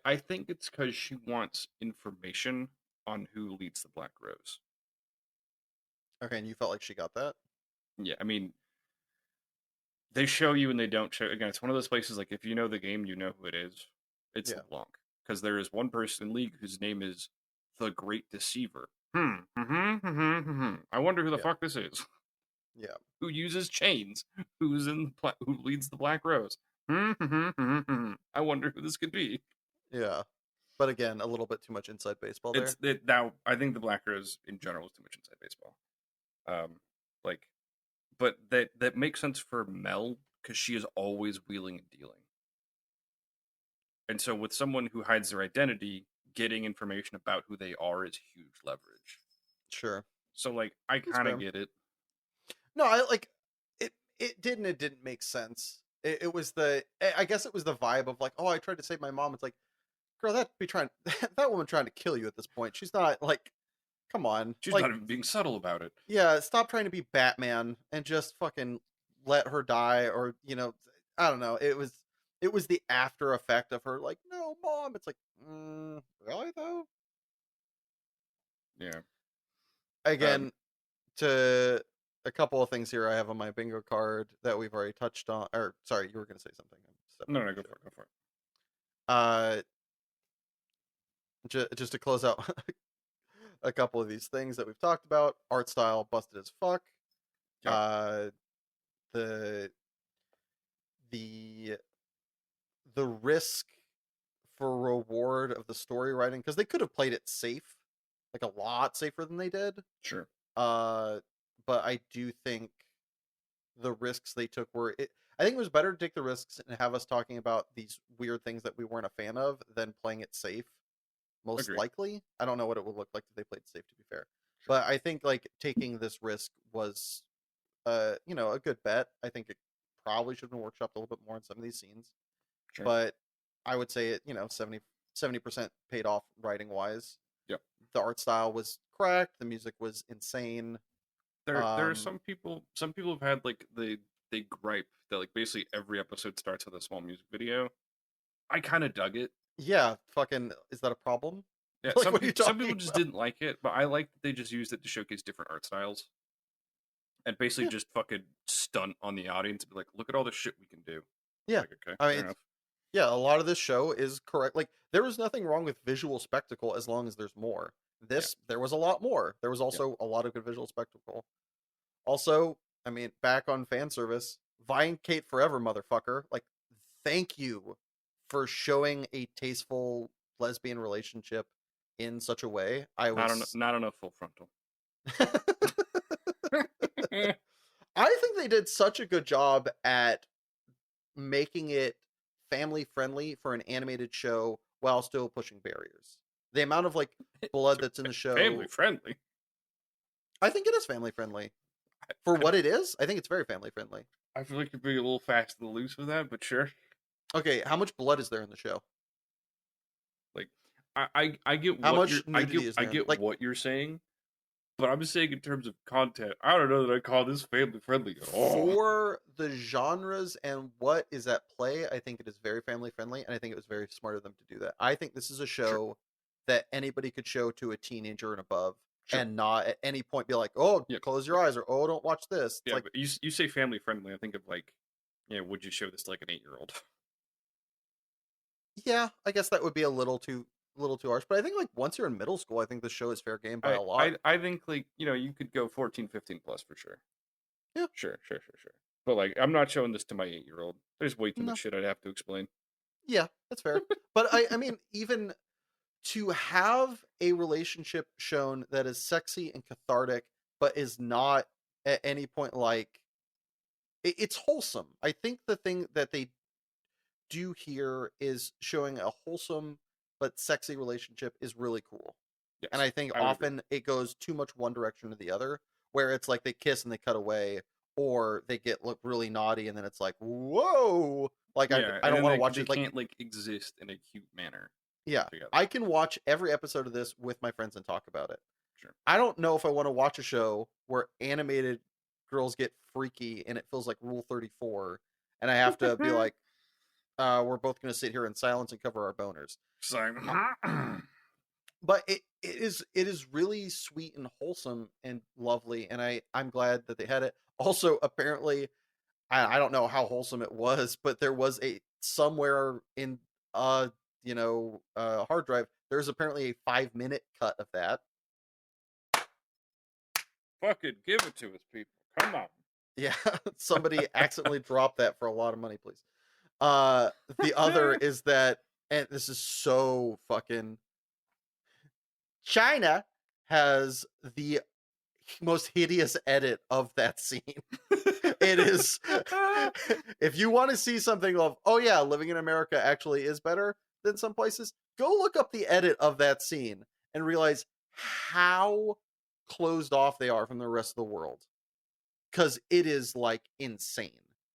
Speaker 2: I think it's because she wants information on who leads the Black Rose.
Speaker 1: Okay, and you felt like she got that?
Speaker 2: Yeah, I mean, they show you and they don't show. Again, it's one of those places like if you know the game, you know who it is. It's
Speaker 1: Yeah,
Speaker 2: LeBlanc because there is one person in League whose name is the Great Deceiver. I wonder who the
Speaker 1: yeah,
Speaker 2: fuck this is.
Speaker 1: yeah,
Speaker 2: Who uses chains? Who leads the Black Rose? I wonder who this could be.
Speaker 1: yeah. But again, a little bit too much inside baseball there.
Speaker 2: Now. I think the Black Rose in general is too much inside baseball. Um, like, but that makes sense for Mel because she is always wheeling and dealing. And so, with someone who hides their identity, getting information about who they are is huge leverage.
Speaker 1: Sure,
Speaker 2: So, like, I
Speaker 1: that's
Speaker 2: kind of
Speaker 1: fair.
Speaker 2: get it.
Speaker 1: No, I like it. It didn't make sense. It was I guess it was the vibe of like, oh, I tried to save my mom. It's like, girl, that woman trying to kill you at this point. She's not like, come on,
Speaker 2: She's
Speaker 1: like,
Speaker 2: not even being subtle about it.
Speaker 1: yeah, stop trying to be Batman and just fucking let her die, or I don't know. It was the after effect of her like, no, mom. It's like, really though.
Speaker 2: Yeah. Um.
Speaker 1: Again, to a couple of things here I have on my bingo card that we've already touched on. Or sorry, you were going to say something. I'm stepping
Speaker 2: No,
Speaker 1: on
Speaker 2: no,
Speaker 1: your
Speaker 2: go
Speaker 1: shit.
Speaker 2: for it. Go for it.
Speaker 1: Uh, just to close out a couple of these things that we've talked about. Art style busted as fuck.
Speaker 2: Yep.
Speaker 1: Uh, the the the risk for reward of the story writing, because they could have played it safe, like a lot safer than they did.
Speaker 2: Sure.
Speaker 1: Uh, but I do think the risks they took I think it was better to take the risks and have us talking about these weird things that we weren't a fan of than playing it safe. Most
Speaker 2: Agree.
Speaker 1: likely, I don't know what it would look like if they played safe. To be fair,
Speaker 2: Sure.
Speaker 1: but I think like taking this risk was, a good bet. I think it probably should have been workshopped a little bit more in some of these scenes,
Speaker 2: Sure.
Speaker 1: but I would say it, 70% paid off writing wise.
Speaker 2: Yep.
Speaker 1: The art style was correct. The music was insane.
Speaker 2: There are some people. Some people have had like they gripe that like basically every episode starts with a small music video. I kind of dug it.
Speaker 1: Yeah, fucking, is that a problem?
Speaker 2: Yeah,
Speaker 1: Like, what are you
Speaker 2: some people
Speaker 1: talking
Speaker 2: just
Speaker 1: about?
Speaker 2: didn't like it, but I like that they just used it to showcase different art styles and basically
Speaker 1: Yeah,
Speaker 2: just fucking stunt on the audience and be like, look at all the shit we can do.
Speaker 1: yeah.
Speaker 2: Like, okay,
Speaker 1: I mean,
Speaker 2: fair enough.
Speaker 1: yeah, a lot of this show is correct. Like, there was nothing wrong with visual spectacle as long as there's more.
Speaker 2: Yeah,
Speaker 1: There was a lot more. There was
Speaker 2: yeah.
Speaker 1: also a lot of good visual spectacle. Also, I mean, back on fan service, Vine Kate forever, motherfucker. Like, thank you for showing a tasteful lesbian relationship in such a way.
Speaker 2: Not enough full frontal.
Speaker 1: I think they did such a good job at making it family friendly for an animated show while still pushing barriers. The amount of like blood that's in the
Speaker 2: Family
Speaker 1: show,
Speaker 2: friendly.
Speaker 1: I think it is family friendly. For what it is, I think it's very family friendly.
Speaker 2: I feel like you're being a little fast and loose with that, but sure.
Speaker 1: Okay, how much blood is there in the show?
Speaker 2: Like, I get
Speaker 1: How
Speaker 2: what you're
Speaker 1: much nudity is
Speaker 2: I
Speaker 1: there in
Speaker 2: get
Speaker 1: like
Speaker 2: what you're saying, but I'm saying in terms of content, I don't know that I call this family friendly at all.
Speaker 1: for the genres and what is at play? I think it is very family friendly, and I think it was very smart of them to do that. I think this is a
Speaker 2: Sure,
Speaker 1: show that anybody could show to a teenager and above,
Speaker 2: sure.
Speaker 1: and not at any point be like, "Oh,
Speaker 2: Yeah,
Speaker 1: close
Speaker 2: yeah,
Speaker 1: your eyes," or "Oh, don't watch this." It's
Speaker 2: yeah.
Speaker 1: like,
Speaker 2: But you say family friendly, I think of like, yeah, would you show this to like an 8-year-old?
Speaker 1: yeah, I guess that would be a little too harsh. But I think like once you're in middle school, I think the show is fair game by a lot.
Speaker 2: I think like you could go 14, 15 plus for sure.
Speaker 1: Yeah,
Speaker 2: Sure. But like, I'm not showing this to my 8-year-old. There's way too
Speaker 1: no,
Speaker 2: much shit I'd have to explain.
Speaker 1: yeah, that's fair. But I mean, even to have a relationship shown that is sexy and cathartic, but is not at any point like it's wholesome. I think the thing that they do here is showing a wholesome but sexy relationship is really cool. And
Speaker 2: Yes,
Speaker 1: I think
Speaker 2: I would agree.
Speaker 1: often it goes too much one direction or the other, where it's like they kiss and they cut away, or they look really naughty and then it's like, whoa, like
Speaker 2: Yeah,
Speaker 1: I
Speaker 2: and
Speaker 1: don't
Speaker 2: then
Speaker 1: want to watch
Speaker 2: they
Speaker 1: it. Like,
Speaker 2: can't like exist in a cute manner
Speaker 1: yeah,
Speaker 2: together.
Speaker 1: I can watch every episode of this with my friends and talk about it.
Speaker 2: Sure.
Speaker 1: I don't know if I want to watch a show where animated girls get freaky and it feels like Rule 34, and I have to be like, we're both going to sit here in silence and cover our boners.
Speaker 2: So,
Speaker 1: But it is really sweet and wholesome and lovely, and I'm glad that they had it. Also, apparently, I don't know how wholesome it was, but there was a somewhere in hard drive. There's apparently a 5-minute cut of that.
Speaker 2: fucking give it to us, people. Come on.
Speaker 1: Yeah, somebody accidentally dropped that for a lot of money, please. The other is that, and this is so fucking. China has the most hideous edit of that scene. It is. If you want to see something of, oh yeah, living in America actually is better than some places, go look up the edit of that scene and realize how closed off they are from the rest of the world. Because it is like insane.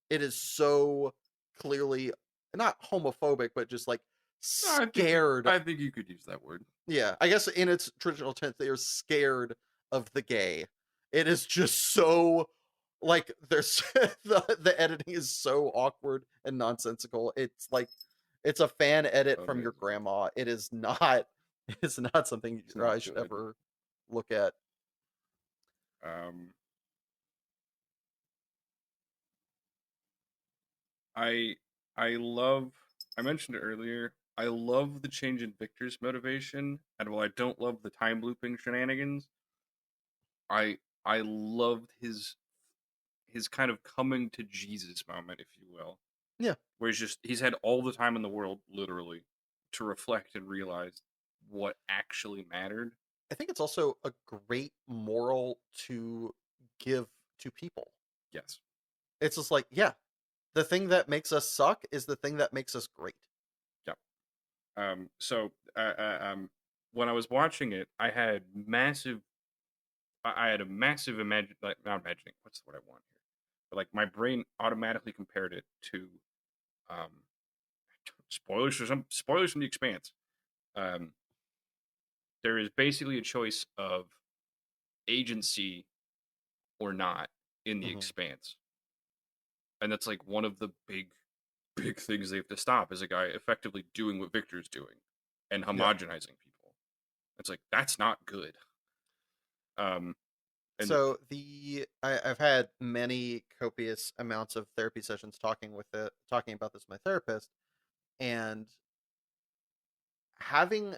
Speaker 1: It is so clearly not homophobic, but just like scared.
Speaker 2: I think you could use that word.
Speaker 1: Yeah, I guess in its traditional tense, they are scared of the gay. It is just so like there's the editing is so awkward and nonsensical. It's like it's a fan edit from your grandma. It is not. It's not something I should ever look at.
Speaker 2: I love. I mentioned it earlier. I love the change in Victor's motivation, and while I don't love the time looping shenanigans, I loved his kind of coming to Jesus moment, if you will.
Speaker 1: Yeah,
Speaker 2: where he's had all the time in the world, literally, to reflect and realize what actually mattered.
Speaker 1: I think it's also a great moral to give to people.
Speaker 2: Yes,
Speaker 1: It's just like, yeah, the thing that makes us suck is the thing that makes us great.
Speaker 2: Yep. So when I was watching it, I had a massive not imagining. What's the word I want here? But like my brain automatically compared it to, um, spoilers from The Expanse. There is basically a choice of agency or not in The Expanse, and that's like one of the big things they have to stop is a guy effectively doing what Victor's doing and homogenizing people. It's like that's not good.
Speaker 1: So I've had many copious amounts of therapy sessions talking about this with my therapist, and having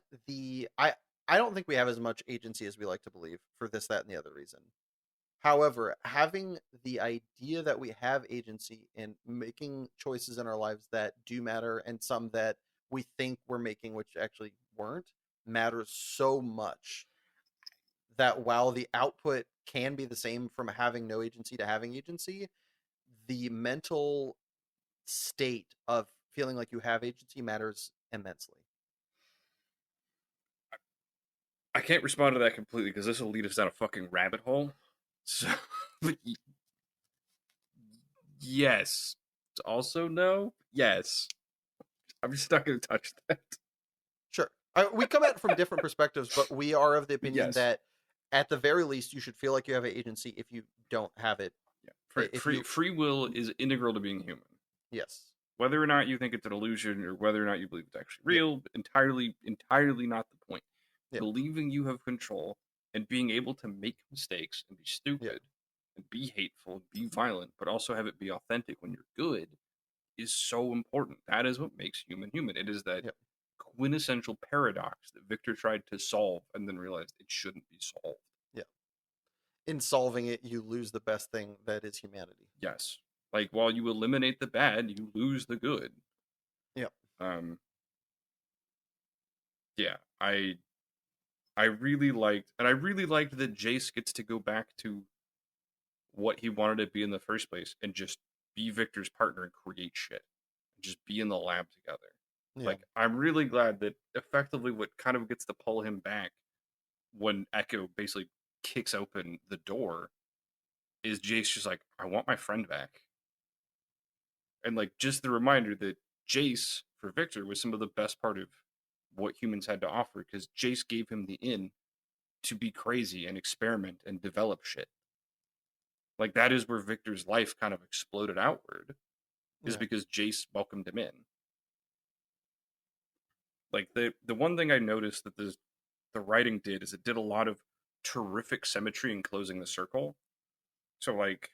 Speaker 1: I don't think we have as much agency as we like to believe for this, that, and the other reason. However, having the idea that we have agency in making choices in our lives that do matter and some that we think we're making which actually weren't matters so much that while the output can be the same from having no agency to having agency, the mental state of feeling like you have agency matters immensely.
Speaker 2: I can't respond to that completely because this will lead us down a fucking rabbit hole. So, yes. Also, no. Yes. I'm just not going to touch that.
Speaker 1: Sure. We come at it from different perspectives, but we are of the opinion that at the very least, you should feel like you have an agency if you don't have it.
Speaker 2: Yeah. Free will is integral to being human.
Speaker 1: Yes.
Speaker 2: Whether or not you think it's an illusion or whether or not you believe it's actually real, entirely not the point. Believing you have control and being able to make mistakes and be stupid and be hateful and be violent, but also have it be authentic when you're good is so important. That is what makes human human. It is that quintessential paradox that Victor tried to solve and then realized it shouldn't be solved.
Speaker 1: Yeah. In solving it, you lose the best thing that is humanity.
Speaker 2: Yes. Like while you eliminate the bad, you lose the good.
Speaker 1: Yeah.
Speaker 2: Yeah. I really liked that Jace gets to go back to what he wanted to be in the first place and just be Victor's partner and create shit. Just be in the lab together. Yeah. Like, I'm really glad that effectively what kind of gets to pull him back when Echo basically kicks open the door is Jace just like, I want my friend back. And like just the reminder that Jace for Victor was some of the best part of what humans had to offer, because Jace gave him the in to be crazy and experiment and develop shit. Like that is where Victor's life kind of exploded outward, is
Speaker 1: Yeah.
Speaker 2: because Jace welcomed him in. Like the one thing I noticed that the writing did is it did a lot of terrific symmetry in closing the circle. So like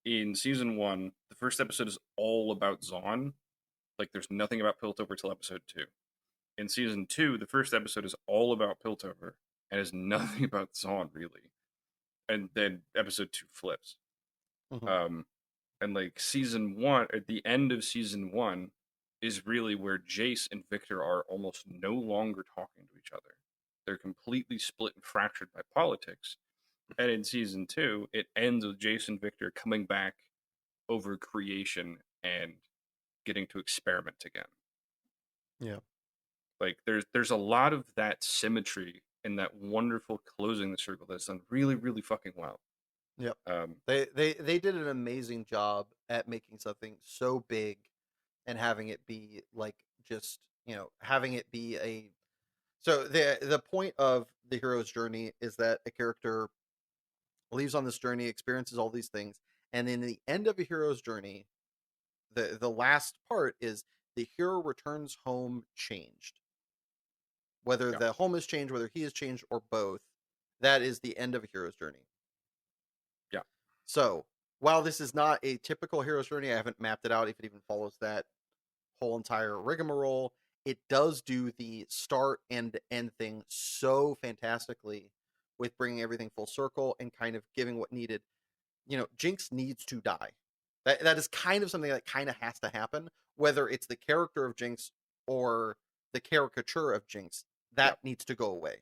Speaker 2: in season 1, the first episode is all about Zahn. Like there's nothing about Piltover till episode 2. In season 2, the first episode is all about Piltover and is nothing about Zahn really. And then episode 2 flips.
Speaker 1: Mhm.
Speaker 2: And like season 1, at the end of season 1, is really where Jace and Victor are almost no longer talking to each other. They're completely split and fractured by politics. And in season 2, it ends with Jace and Victor coming back over creation and getting to experiment again.
Speaker 1: Yeah.
Speaker 2: Like there's a lot of that symmetry and that wonderful closing the circle that's done really, really fucking well.
Speaker 1: Yep.
Speaker 2: Um,
Speaker 1: They did an amazing job at making something so big and having it be like just, having it be a so the point of the hero's journey is that a character leaves on this journey, experiences all these things, and in the end of a hero's journey, the last part is the hero returns home changed. Whether
Speaker 2: yeah,
Speaker 1: the home is changed, whether he is changed, or both, that is the end of a hero's journey.
Speaker 2: yeah,
Speaker 1: So, while this is not a typical hero's journey, I haven't mapped it out if it even follows that whole entire rigmarole. It does do the start and end thing so fantastically with bringing everything full circle and kind of giving what needed. Jinx needs to die. That is kind of something that kind of has to happen, whether it's the character of Jinx or the caricature of Jinx.
Speaker 2: yeah,
Speaker 1: That needs to go away.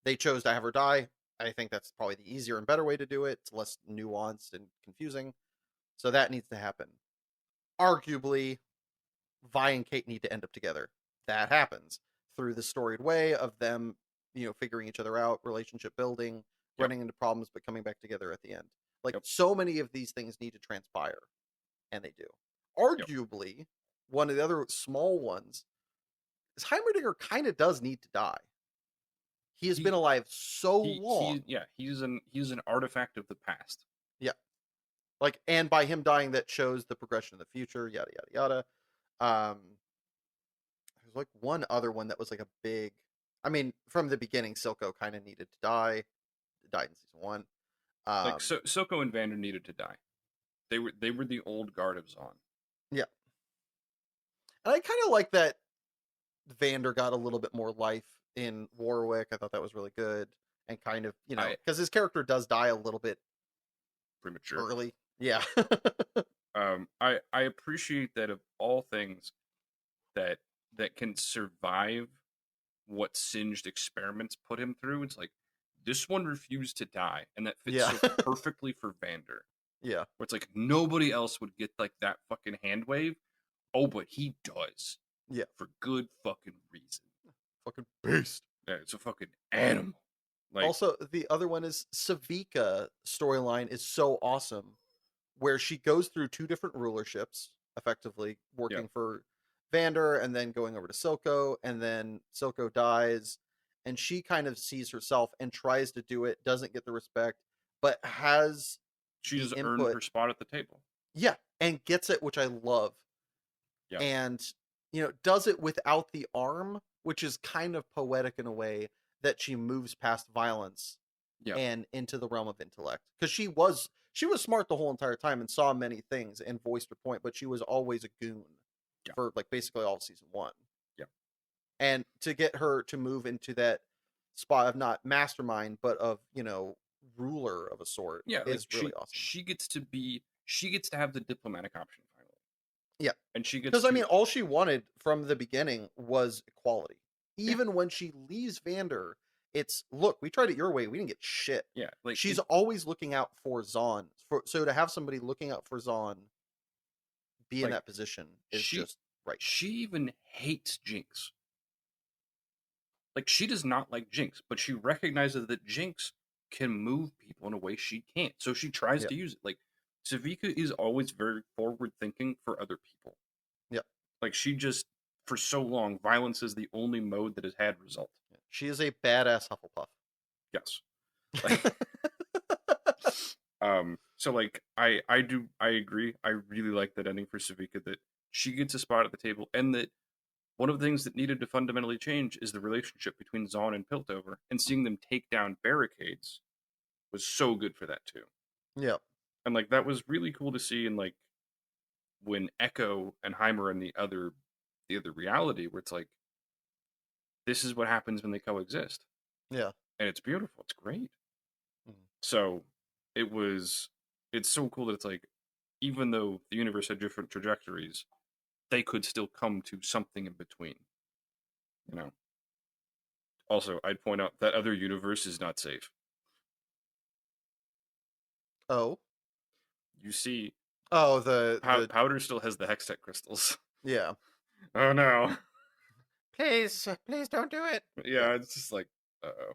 Speaker 1: They chose to have her die. I think that's probably the easier and better way to do it. It's less nuanced and confusing. So that needs to happen. Arguably, Vi and Kate need to end up together. That happens through the storied way of them, figuring each other out, relationship building,
Speaker 2: yep,
Speaker 1: running into problems, but coming back together at the end. Like
Speaker 2: yep,
Speaker 1: so many of these things need to transpire, and they do.
Speaker 2: yep.
Speaker 1: Arguably, one of the other small ones is Heimerdinger kind of does need to die. He has been
Speaker 2: He
Speaker 1: alive so long.
Speaker 2: he's an artifact of the past.
Speaker 1: Yeah. Like, and by him dying, that shows the progression of the future, yada, yada, yada. There's like one other one that was like a big, I mean, from the beginning, Silco kind of needed to die. Died in season 1.
Speaker 2: Like Soko and Vander needed to die. They were the old guard of Zahn.
Speaker 1: Yeah. And I kind of like that Vander got a little bit more life in Warwick. I thought that was really good. And kind of,
Speaker 2: I
Speaker 1: because his character does die a little bit
Speaker 2: premature.
Speaker 1: early. Yeah.
Speaker 2: I appreciate that of all things that can survive what singed experiments put him through. It's like this one refused to die, and that fits
Speaker 1: Yeah.
Speaker 2: so perfectly for Vander.
Speaker 1: Yeah.
Speaker 2: Where it's like nobody else would get like that fucking hand wave. Oh, but he does.
Speaker 1: Yeah.
Speaker 2: For good fucking reason.
Speaker 1: Fucking beast.
Speaker 2: Yeah, it's a fucking animal. Like
Speaker 1: Also, the other one is Savika storyline is so awesome, where she goes through 2 different rulerships, effectively
Speaker 2: yeah,
Speaker 1: working for Vander and then going over to Silco, and then Silco dies, and she kind of sees herself and tries to do it, doesn't get the respect, but has
Speaker 2: she
Speaker 1: the
Speaker 2: just earned
Speaker 1: input,
Speaker 2: her spot at the table.
Speaker 1: yeah, and gets it, which I love,
Speaker 2: Yeah,
Speaker 1: and does it without the arm, which is kind of poetic in a way that she moves past violence
Speaker 2: yeah,
Speaker 1: and into the realm of intellect, because she was smart the whole entire time and saw many things and voiced her point, but she was always a goon
Speaker 2: yeah,
Speaker 1: for like basically all of season 1.
Speaker 2: yeah,
Speaker 1: And to get her to move into that spot of not mastermind but of ruler of a sort
Speaker 2: yeah. Like
Speaker 1: is really awesome.
Speaker 2: she gets to have the diplomatic option finally,
Speaker 1: Yeah,
Speaker 2: and she gets
Speaker 1: because I
Speaker 2: to
Speaker 1: mean all she wanted from the beginning was equality.
Speaker 2: yeah,
Speaker 1: Even when she leaves Vander, it's, look, we tried it your way, we didn't get shit.
Speaker 2: yeah. Like
Speaker 1: She's always looking out for Zahn. So to have somebody looking out for Zahn be in
Speaker 2: like
Speaker 1: that position is
Speaker 2: she
Speaker 1: just right.
Speaker 2: she even hates Jinx. Like she does not like Jinx, but she recognizes that Jinx can move people in a way she can't. So she tries
Speaker 1: Yep.
Speaker 2: to use it. Like Savika is always very forward thinking for other people.
Speaker 1: Yep.
Speaker 2: Like she just for so long, violence is the only mode that has had result.
Speaker 1: She is a badass Hufflepuff.
Speaker 2: Yes. Like, so like I agree. I really like that ending for Savika, that she gets a spot at the table, and that one of the things that needed to fundamentally change is the relationship between Zaun and Piltover, and seeing them take down barricades was so good for that too.
Speaker 1: Yep.
Speaker 2: And like that was really cool to see. And like when Echo and Heimer and the other reality, where it's like this is what happens when they coexist.
Speaker 1: Yeah.
Speaker 2: And it's beautiful. It's great.
Speaker 1: Mhm.
Speaker 2: So it's so cool that it's like, even though the universe had different trajectories, they could still come to something in between. You know. Also, I'd point out that other universe is not safe.
Speaker 1: Oh.
Speaker 2: You see,
Speaker 1: Oh, the
Speaker 2: Powder still has the Hextech crystals.
Speaker 1: yeah.
Speaker 2: Oh no.
Speaker 1: Please don't do it.
Speaker 2: Yeah, it's just like, uh-oh.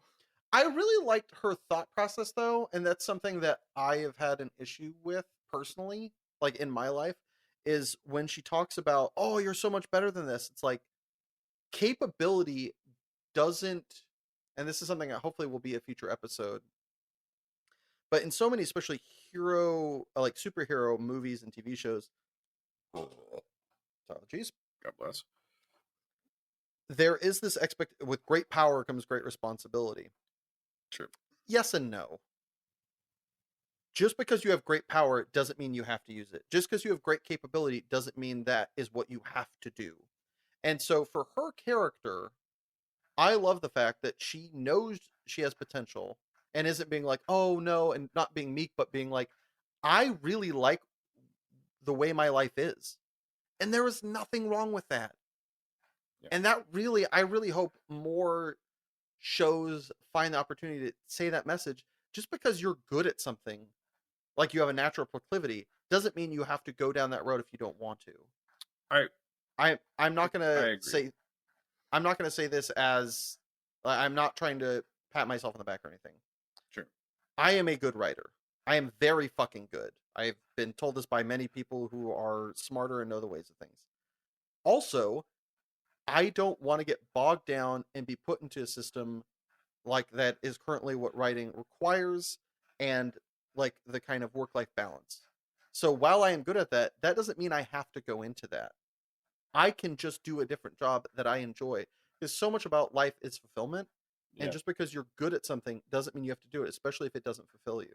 Speaker 1: I really liked her thought process though, and that's something that I have had an issue with personally, like in my life, is when she talks about, "Oh, you're so much better than this." It's like capability doesn't, and this is something that hopefully will be a future episode. But in so many, especially hero, like superhero movies and TV shows, apologies,
Speaker 2: God bless.
Speaker 1: there is this expect with great power comes great responsibility.
Speaker 2: True.
Speaker 1: Yes and no. Just because you have great power doesn't mean you have to use it. Just because you have great capability doesn't mean that is what you have to do. And so for her character, I love the fact that she knows she has potential and isn't being like, "Oh no," and not being meek, but being like, "I really like the way my life is." And there is nothing wrong with that.
Speaker 2: Yeah.
Speaker 1: And that really, I really hope more shows find the opportunity to say that message. Just because you're good at something, like you have a natural proclivity, doesn't mean you have to go down that road if you don't want to.
Speaker 2: I
Speaker 1: I'm not gonna
Speaker 2: agree.
Speaker 1: say I'm not gonna say this as I'm not trying to pat myself on the back or anything.
Speaker 2: Sure.
Speaker 1: I am a good writer. I am very fucking good. I've been told this by many people who are smarter and know the ways of things. Also, I don't want to get bogged down and be put into a system like that is currently what writing requires, and like the kind of work-life balance. So while I am good at that, that doesn't mean I have to go into that. I can just do a different job that I enjoy. Because so much about life is fulfillment.
Speaker 2: Yeah.
Speaker 1: And just because you're good at something doesn't mean you have to do it, especially if it doesn't fulfill you.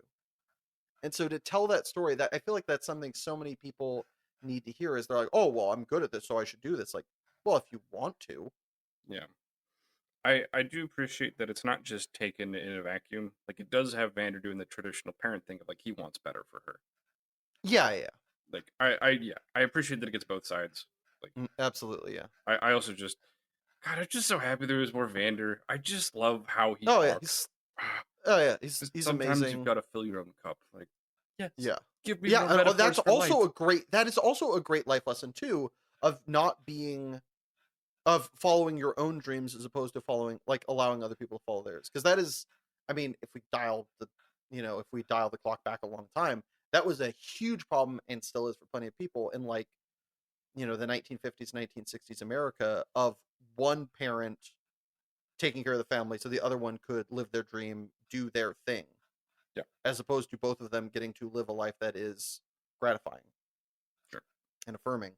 Speaker 1: And so to tell that story, that I feel like that's something so many people need to hear, is they're like, "Oh, well, I'm good at this, so I should do this." Like, well, if you want to.
Speaker 2: Yeah. I do appreciate that it's not just taken in a vacuum. Like it does have Vander doing the traditional parent thing of like he wants better for her.
Speaker 1: Yeah, yeah.
Speaker 2: Like I appreciate that it gets both sides. Like
Speaker 1: Absolutely, yeah.
Speaker 2: I also just, God, I'm just so happy there was more Vander. I just love how he
Speaker 1: Oh, yeah.
Speaker 2: talks.
Speaker 1: He's
Speaker 2: Sometimes
Speaker 1: amazing.
Speaker 2: you've got to fill your own cup. Like, yes,
Speaker 1: Yeah.
Speaker 2: give me
Speaker 1: Yeah,
Speaker 2: more
Speaker 1: and
Speaker 2: metaphors
Speaker 1: that's
Speaker 2: for
Speaker 1: also
Speaker 2: life.
Speaker 1: that is also a great life lesson too, of not being of following your own dreams as opposed to following, like, allowing other people to follow theirs. Because that is, I mean, if we dial the clock back a long time, that was a huge problem and still is for plenty of people in, like, the 1950s, 1960s America, of one parent taking care of the family so the other one could live their dream, do their thing.
Speaker 2: Yeah.
Speaker 1: As opposed to both of them getting to live a life that is gratifying.
Speaker 2: Sure.
Speaker 1: And affirming.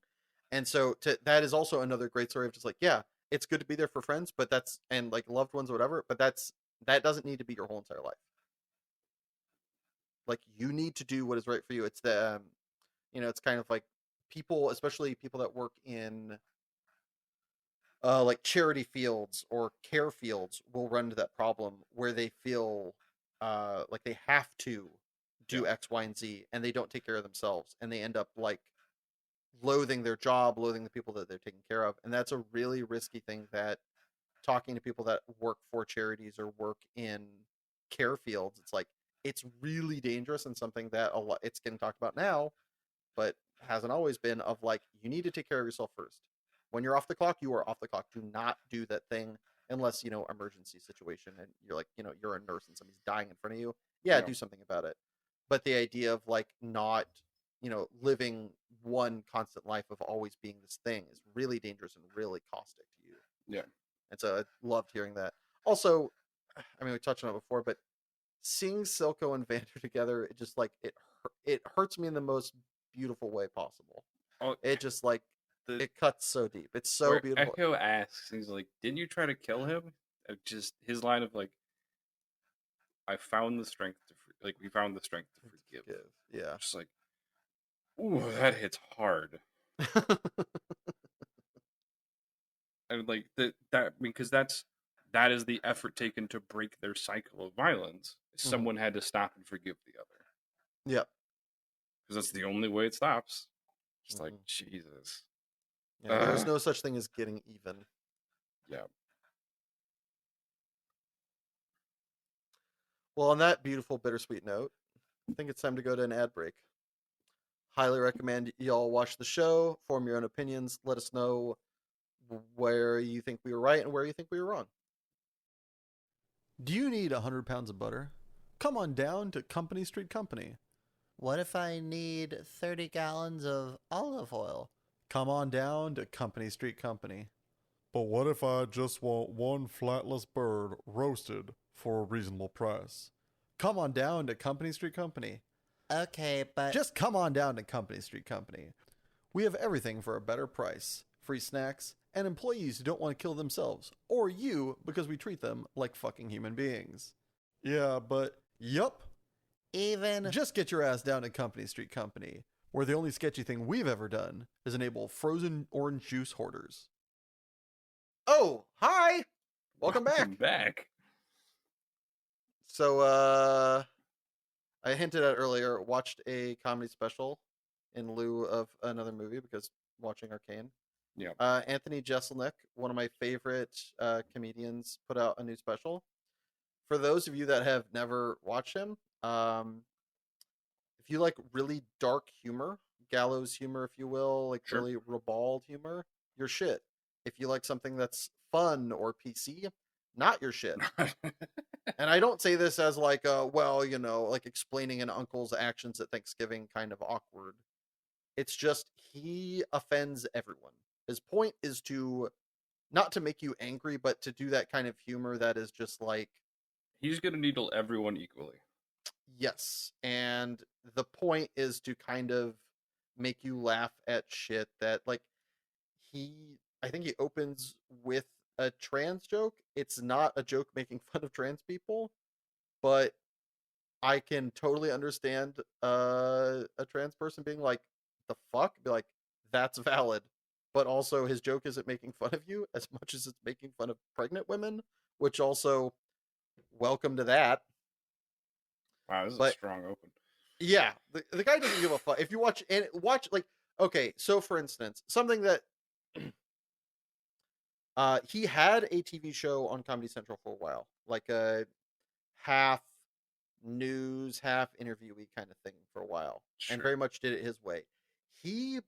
Speaker 1: And so that is also another great story of just like, yeah, it's good to be there for friends, but and like loved ones or whatever, but that doesn't need to be your whole entire life. Like, you need to do what is right for you. It's it's kind of like people, especially people that work in like charity fields or care fields, will run into that problem where they feel like they have to do X, Y, and Z, and they don't take care of themselves, and they end up like loathing their job, loathing the people that they're taking care of. And that's a really risky thing, that talking to people that work for charities or work in care fields, it's like, it's really dangerous, and something that a lot it's getting talked about now, but hasn't always been, of like, you need to take care of yourself first. When you're off the clock, you are off the clock. Do not do that thing unless emergency situation and you're like you're a nurse and somebody's dying in front of you. Yeah,
Speaker 2: Yeah.
Speaker 1: do something about it. But the idea of like not living one constant life of always being this thing is really dangerous and really caustic to you.
Speaker 2: Yeah.
Speaker 1: And so I loved hearing that. Also, I mean, we touched on it before, but seeing Silco and Vander together, it just like it hurts me in the most beautiful way possible.
Speaker 2: Oh,
Speaker 1: It just like
Speaker 2: the
Speaker 1: it cuts so deep. It's so
Speaker 2: where
Speaker 1: beautiful.
Speaker 2: Echo asks, he's like, "Didn't you try to kill him?" Just his line of like, "I found the strength to like we found the strength to forgive."
Speaker 1: Yeah.
Speaker 2: Just like, ooh, that hits hard. And like that because that is the effort taken to break their cycle of violence. Someone had to stop and forgive the other.
Speaker 1: Yep.
Speaker 2: Because that's the only way it stops. Just like Jesus.
Speaker 1: Yeah, there's no such thing as getting even.
Speaker 2: Yeah.
Speaker 1: Well, on that beautiful bittersweet note, I think it's time to go to an ad break. Highly recommend y'all watch the show, form your own opinions, let us know where you think we were right and where you think we were wrong. Do you need 100 pounds of butter? Come on down to Company Street Company.
Speaker 4: What if I need 30 gallons of olive oil?
Speaker 1: Come on down to Company Street Company. But what if I just want one flatless bird roasted for a reasonable price? Come on down to Company Street Company.
Speaker 4: Okay, but
Speaker 1: Just come on down to Company Street Company. We have everything for a better price, free snacks, and employees who don't want to kill themselves, or you, because we treat them like fucking human beings. Yeah, but yup.
Speaker 4: even
Speaker 1: Just get your ass down to Company Street Company, where the only sketchy thing we've ever done is enable frozen orange juice hoarders. Oh, hi! Welcome back. So, I hinted at earlier, watched a comedy special in lieu of another movie because watching Arcane.
Speaker 2: Yeah.
Speaker 1: Anthony Jeselnik, one of my favorite comedians, put out a new special. For those of you that have never watched him, if you like really dark humor, gallows humor, if you will, like
Speaker 2: Sure.
Speaker 1: really ribald humor, your shit. If you like something that's fun or PC, not your shit. And I don't say this as like, well, like explaining an uncle's actions at Thanksgiving kind of awkward. It's just he offends everyone. His point is to not to make you angry, but to do that kind of humor that is just like,
Speaker 2: He's gonna needle everyone equally.
Speaker 1: yes. And the point is to kind of make you laugh at shit that like I think he opens with a trans joke. It's not a joke making fun of trans people, but I can totally understand a trans person being like, the fuck? Be like, that's valid. But also his joke isn't making fun of you as much as it's making fun of pregnant women, which also welcome to that.
Speaker 2: Wow, this is a
Speaker 1: But
Speaker 2: strong open.
Speaker 1: yeah, the guy doesn't give a fuck. If you watch like okay, so for instance, something that he had a TV show on Comedy Central for a while, like a half news, half interviewee kind of thing for a while,
Speaker 2: Sure.
Speaker 1: and very much did it his way. He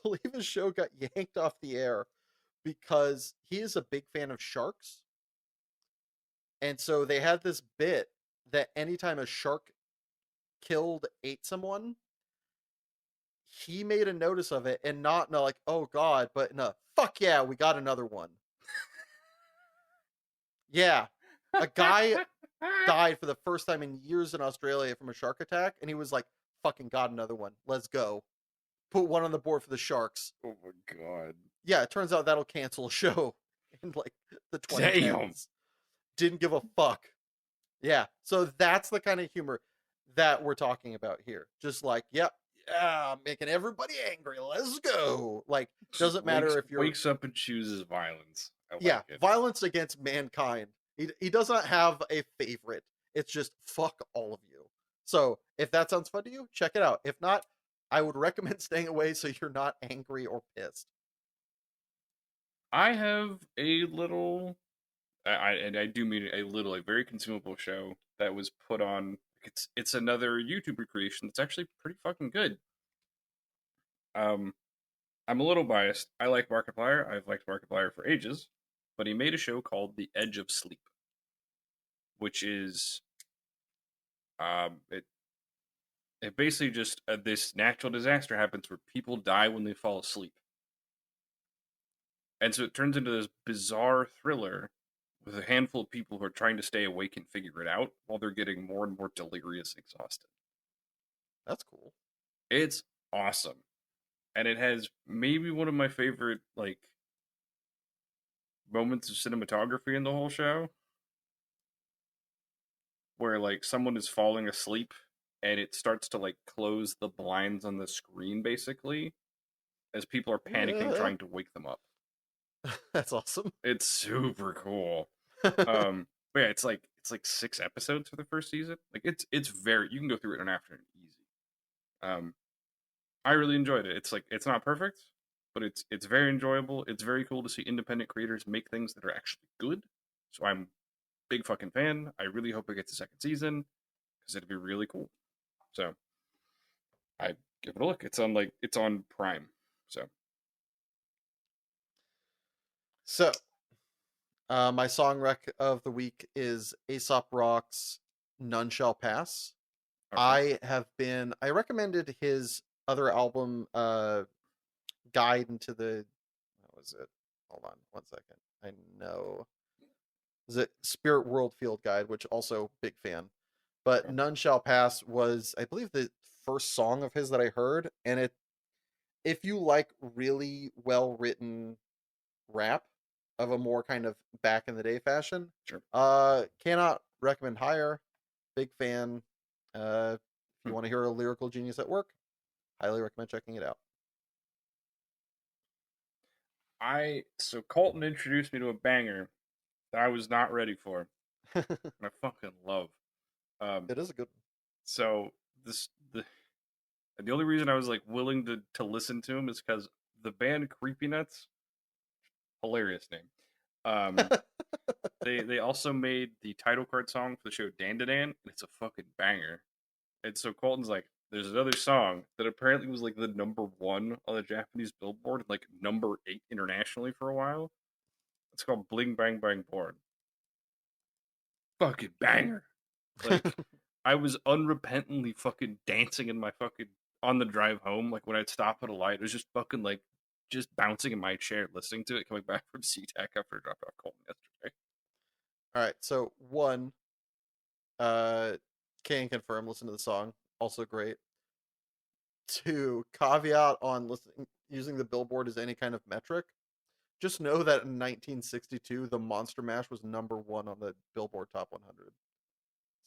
Speaker 1: believe his show got yanked off the air because he is a big fan of sharks. And so they had this bit that anytime a shark ate someone, he made a notice of it and not no like, oh God, but no, fuck yeah, we got another one. Yeah. A guy died for the first time in years in Australia from a shark attack, and he was like, fucking got another one. Let's go. Put one on the board for the Sharks.
Speaker 2: Oh my God.
Speaker 1: Yeah, it turns out that'll cancel a show in like the 2010s.
Speaker 2: Damn.
Speaker 1: Didn't give a fuck. Yeah, so that's the kind of humor that we're talking about here. Just like, yep, yeah, making everybody angry. Let's go. Like, doesn't matter if you're
Speaker 2: wakes up and chooses violence. I
Speaker 1: yeah,
Speaker 2: like it.
Speaker 1: violence against mankind. He does not have a favorite. It's just fuck all of you. So if that sounds fun to you, check it out. If not, I would recommend staying away so you're not angry or pissed.
Speaker 2: I have a little, and I do mean a little, a very consumable show that was put on. It's another YouTuber creation that's actually pretty fucking good. I'm a little biased. I like Markiplier. I've liked Markiplier for ages. but he made a show called The Edge of Sleep, which is it basically just this natural disaster happens where people die when they fall asleep. And so it turns into this bizarre thriller with a handful of people who are trying to stay awake and figure it out while they're getting more and more delirious exhausted.
Speaker 1: That's cool.
Speaker 2: It's awesome. And it has maybe one of my favorite like moments of cinematography in the whole show, where like someone is falling asleep and it starts to like close the blinds on the screen basically as people are panicking trying to wake them up.
Speaker 1: That's awesome.
Speaker 2: It's super cool. But yeah, it's like 6 episodes for the first season. Like it's very, you can go through it in an afternoon easy. I really enjoyed it. It's like, it's not perfect, but it's very enjoyable. It's very cool to see independent creators make things that are actually good. So I'm a big fucking fan. I really hope it gets a second season because it'd be really cool. So I give it a look. It's on Prime.
Speaker 1: So, my song rec of the week is Aesop Rock's None Shall Pass.
Speaker 2: Okay.
Speaker 1: I recommended his other album, Guide into the, what was it? Hold on one second. I know. Is it Spirit World Field Guide, which also big fan. But
Speaker 2: Okay.
Speaker 1: None Shall Pass was, I believe, the first song of his that I heard. And if you like really well written rap of a more kind of back in the day fashion,
Speaker 2: Sure.
Speaker 1: cannot recommend higher. Big fan. If you want to hear a lyrical genius at work, highly recommend checking it out.
Speaker 2: So Colton introduced me to a banger that I was not ready for, and I fucking love.
Speaker 1: It is a good one.
Speaker 2: So the only reason I was like willing to listen to him is because the band Creepy Nuts, hilarious name. They also made the title card song for the show Dan Dan, and it's a fucking banger. And so Colton's like, there's another song that apparently was like the #1 on the Japanese Billboard, and like #8 internationally for a while. It's called Bling Bang Bang Born. Fucking banger. Like, I was unrepentantly fucking dancing in my fucking on the drive home. Like when I'd stop at a light, it was just fucking like just bouncing in my chair, listening to it, coming back from SeaTac after I dropped off Colton yesterday.
Speaker 1: All right, so one, can confirm. Listen to the song, also great. Two, caveat on listening using the Billboard as any kind of metric. Just know that in 1962, the Monster Mash was #1 on the Billboard Top 100.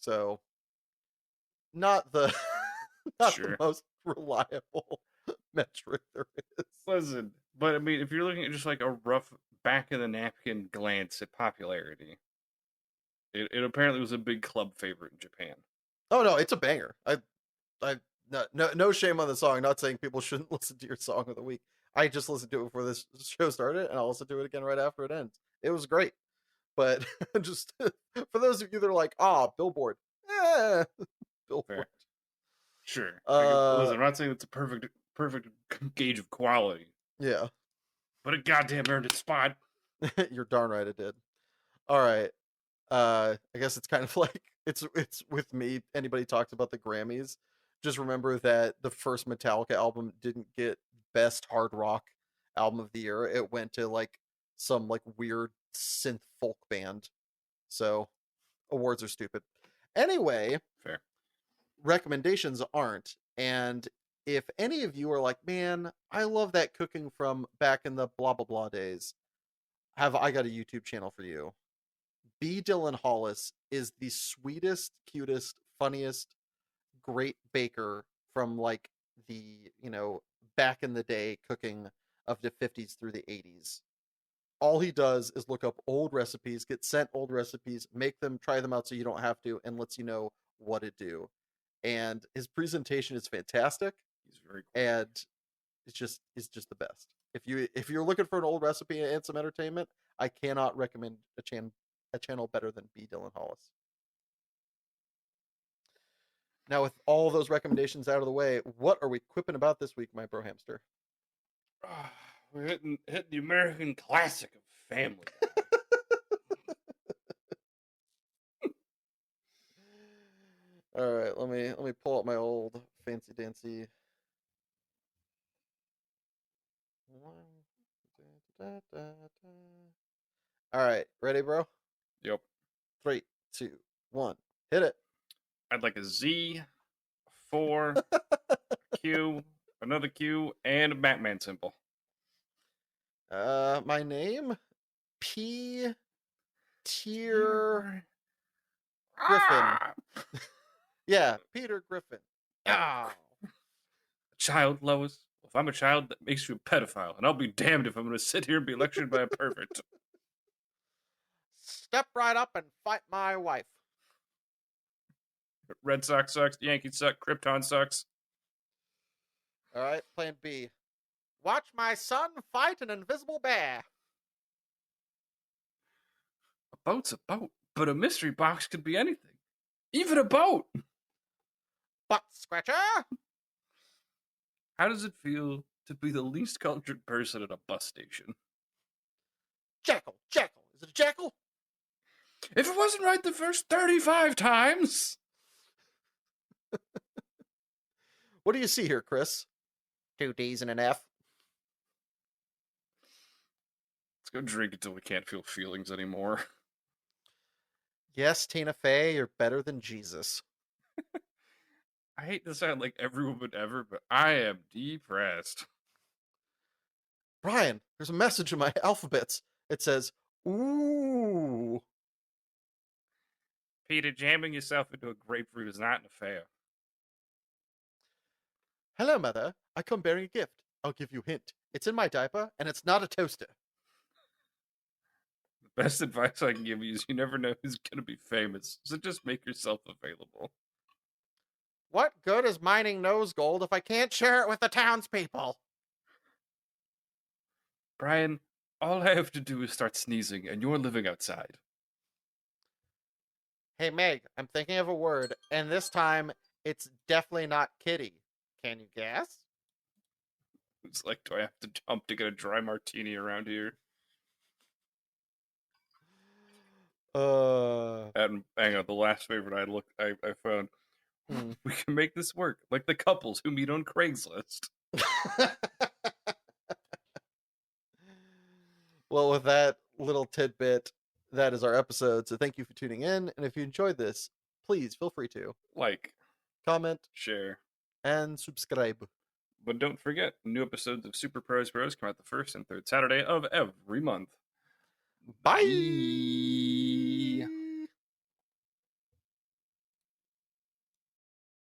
Speaker 1: So, not the not the
Speaker 2: Sure.
Speaker 1: most reliable metric there is.
Speaker 2: Listen, but I mean, if you're looking at just like a rough back of the napkin glance at popularity, it apparently was a big club favorite in Japan.
Speaker 1: Oh no, it's a banger. No shame on the song. Not saying people shouldn't listen to your song of the week. I just listened to it before this show started, and I'll listen to it again right after it ends. It was great, but just for those of you that are like, Billboard, Billboard.
Speaker 2: Fair. Sure.
Speaker 1: Uh,
Speaker 2: Listen, I'm not saying it's a perfect gauge of quality,
Speaker 1: yeah,
Speaker 2: but it goddamn earned its spot.
Speaker 1: you're darn right it did. All right. I guess it's kind of like it's with me. Anybody talks about the Grammys, just remember that the first Metallica album didn't get best hard rock album of the year. It went to like some like weird synth folk band. So awards are stupid. Anyway,
Speaker 2: Fair.
Speaker 1: recommendations aren't. And if any of you are like, man, I love that cooking from back in the blah blah blah days, I got a YouTube channel for you. B. Dylan Hollis is the sweetest, cutest, funniest, great baker from like the, back in the day cooking of the 50s through the 80s. All he does is look up old recipes, get sent old recipes, make them, try them out so you don't have to, and lets you know what to do. And his presentation is fantastic,
Speaker 2: He's very cool.
Speaker 1: and it's just the best. If you're looking for an old recipe and some entertainment, I cannot recommend a channel better than B. Dylan Hollis. Now, with all those recommendations out of the way, what are we quipping about this week, my bro hamster?
Speaker 2: We're hitting the American classic of Family Guy.
Speaker 1: All right, let me pull up my old fancy dancy. All right, ready, bro?
Speaker 2: Yep.
Speaker 1: 3, 2, 1, hit it.
Speaker 2: I'd like a Z, 4, Q, another Q, and a Batman symbol.
Speaker 1: My name, P. Tier Griffin.
Speaker 2: Ah!
Speaker 1: Yeah, Peter Griffin.
Speaker 2: Ah! Child, Lois. If I'm a child, that makes you a pedophile, and I'll be damned if I'm going to sit here and be lectured by a pervert.
Speaker 1: Step right up and fight my wife.
Speaker 2: Red Sox sucks, Yankees suck, Krypton sucks.
Speaker 1: All right, plan B. Watch my son fight an invisible bear.
Speaker 2: A boat's a boat, but a mystery box could be anything. Even a boat!
Speaker 1: Butt scratcher.
Speaker 2: How does it feel to be the least cultured person at a bus station?
Speaker 1: Jackal. Jackal. Is it a jackal?
Speaker 2: If it wasn't right the first 35 times!
Speaker 1: What do you see here, Chris? 2 D's and an F.
Speaker 2: Let's go drink until we can't feel feelings anymore.
Speaker 1: Yes, Tina Fey, you're better than Jesus.
Speaker 2: I hate to sound like every woman ever, but I am depressed.
Speaker 1: Brian, there's a message in my alphabets. It says, ooh.
Speaker 2: Peter, jamming yourself into a grapefruit is not an affair.
Speaker 1: Hello, Mother. I come bearing a gift. I'll give you a hint. It's in my diaper, and it's not a toaster.
Speaker 2: The best advice I can give you is you never know who's going to be famous, so just make yourself available.
Speaker 1: What good is mining nose gold if I can't share it with the townspeople?
Speaker 2: Brian, all I have to do is start sneezing, and you're living outside.
Speaker 1: Hey, Meg, I'm thinking of a word, and this time it's definitely not kitty. Can you guess?
Speaker 2: It's like, do I have to jump to get a dry martini around here? And hang on, the last favorite I found. We can make this work, like the couples who meet on Craigslist.
Speaker 1: Well, with that little tidbit, that is our episode. So thank you for tuning in. And if you enjoyed this, please feel free to
Speaker 2: Like,
Speaker 1: comment,
Speaker 2: share,
Speaker 1: and subscribe.
Speaker 2: but don't forget, new episodes of Super Prose Bros come out the first and third Saturday of every month.
Speaker 1: Bye.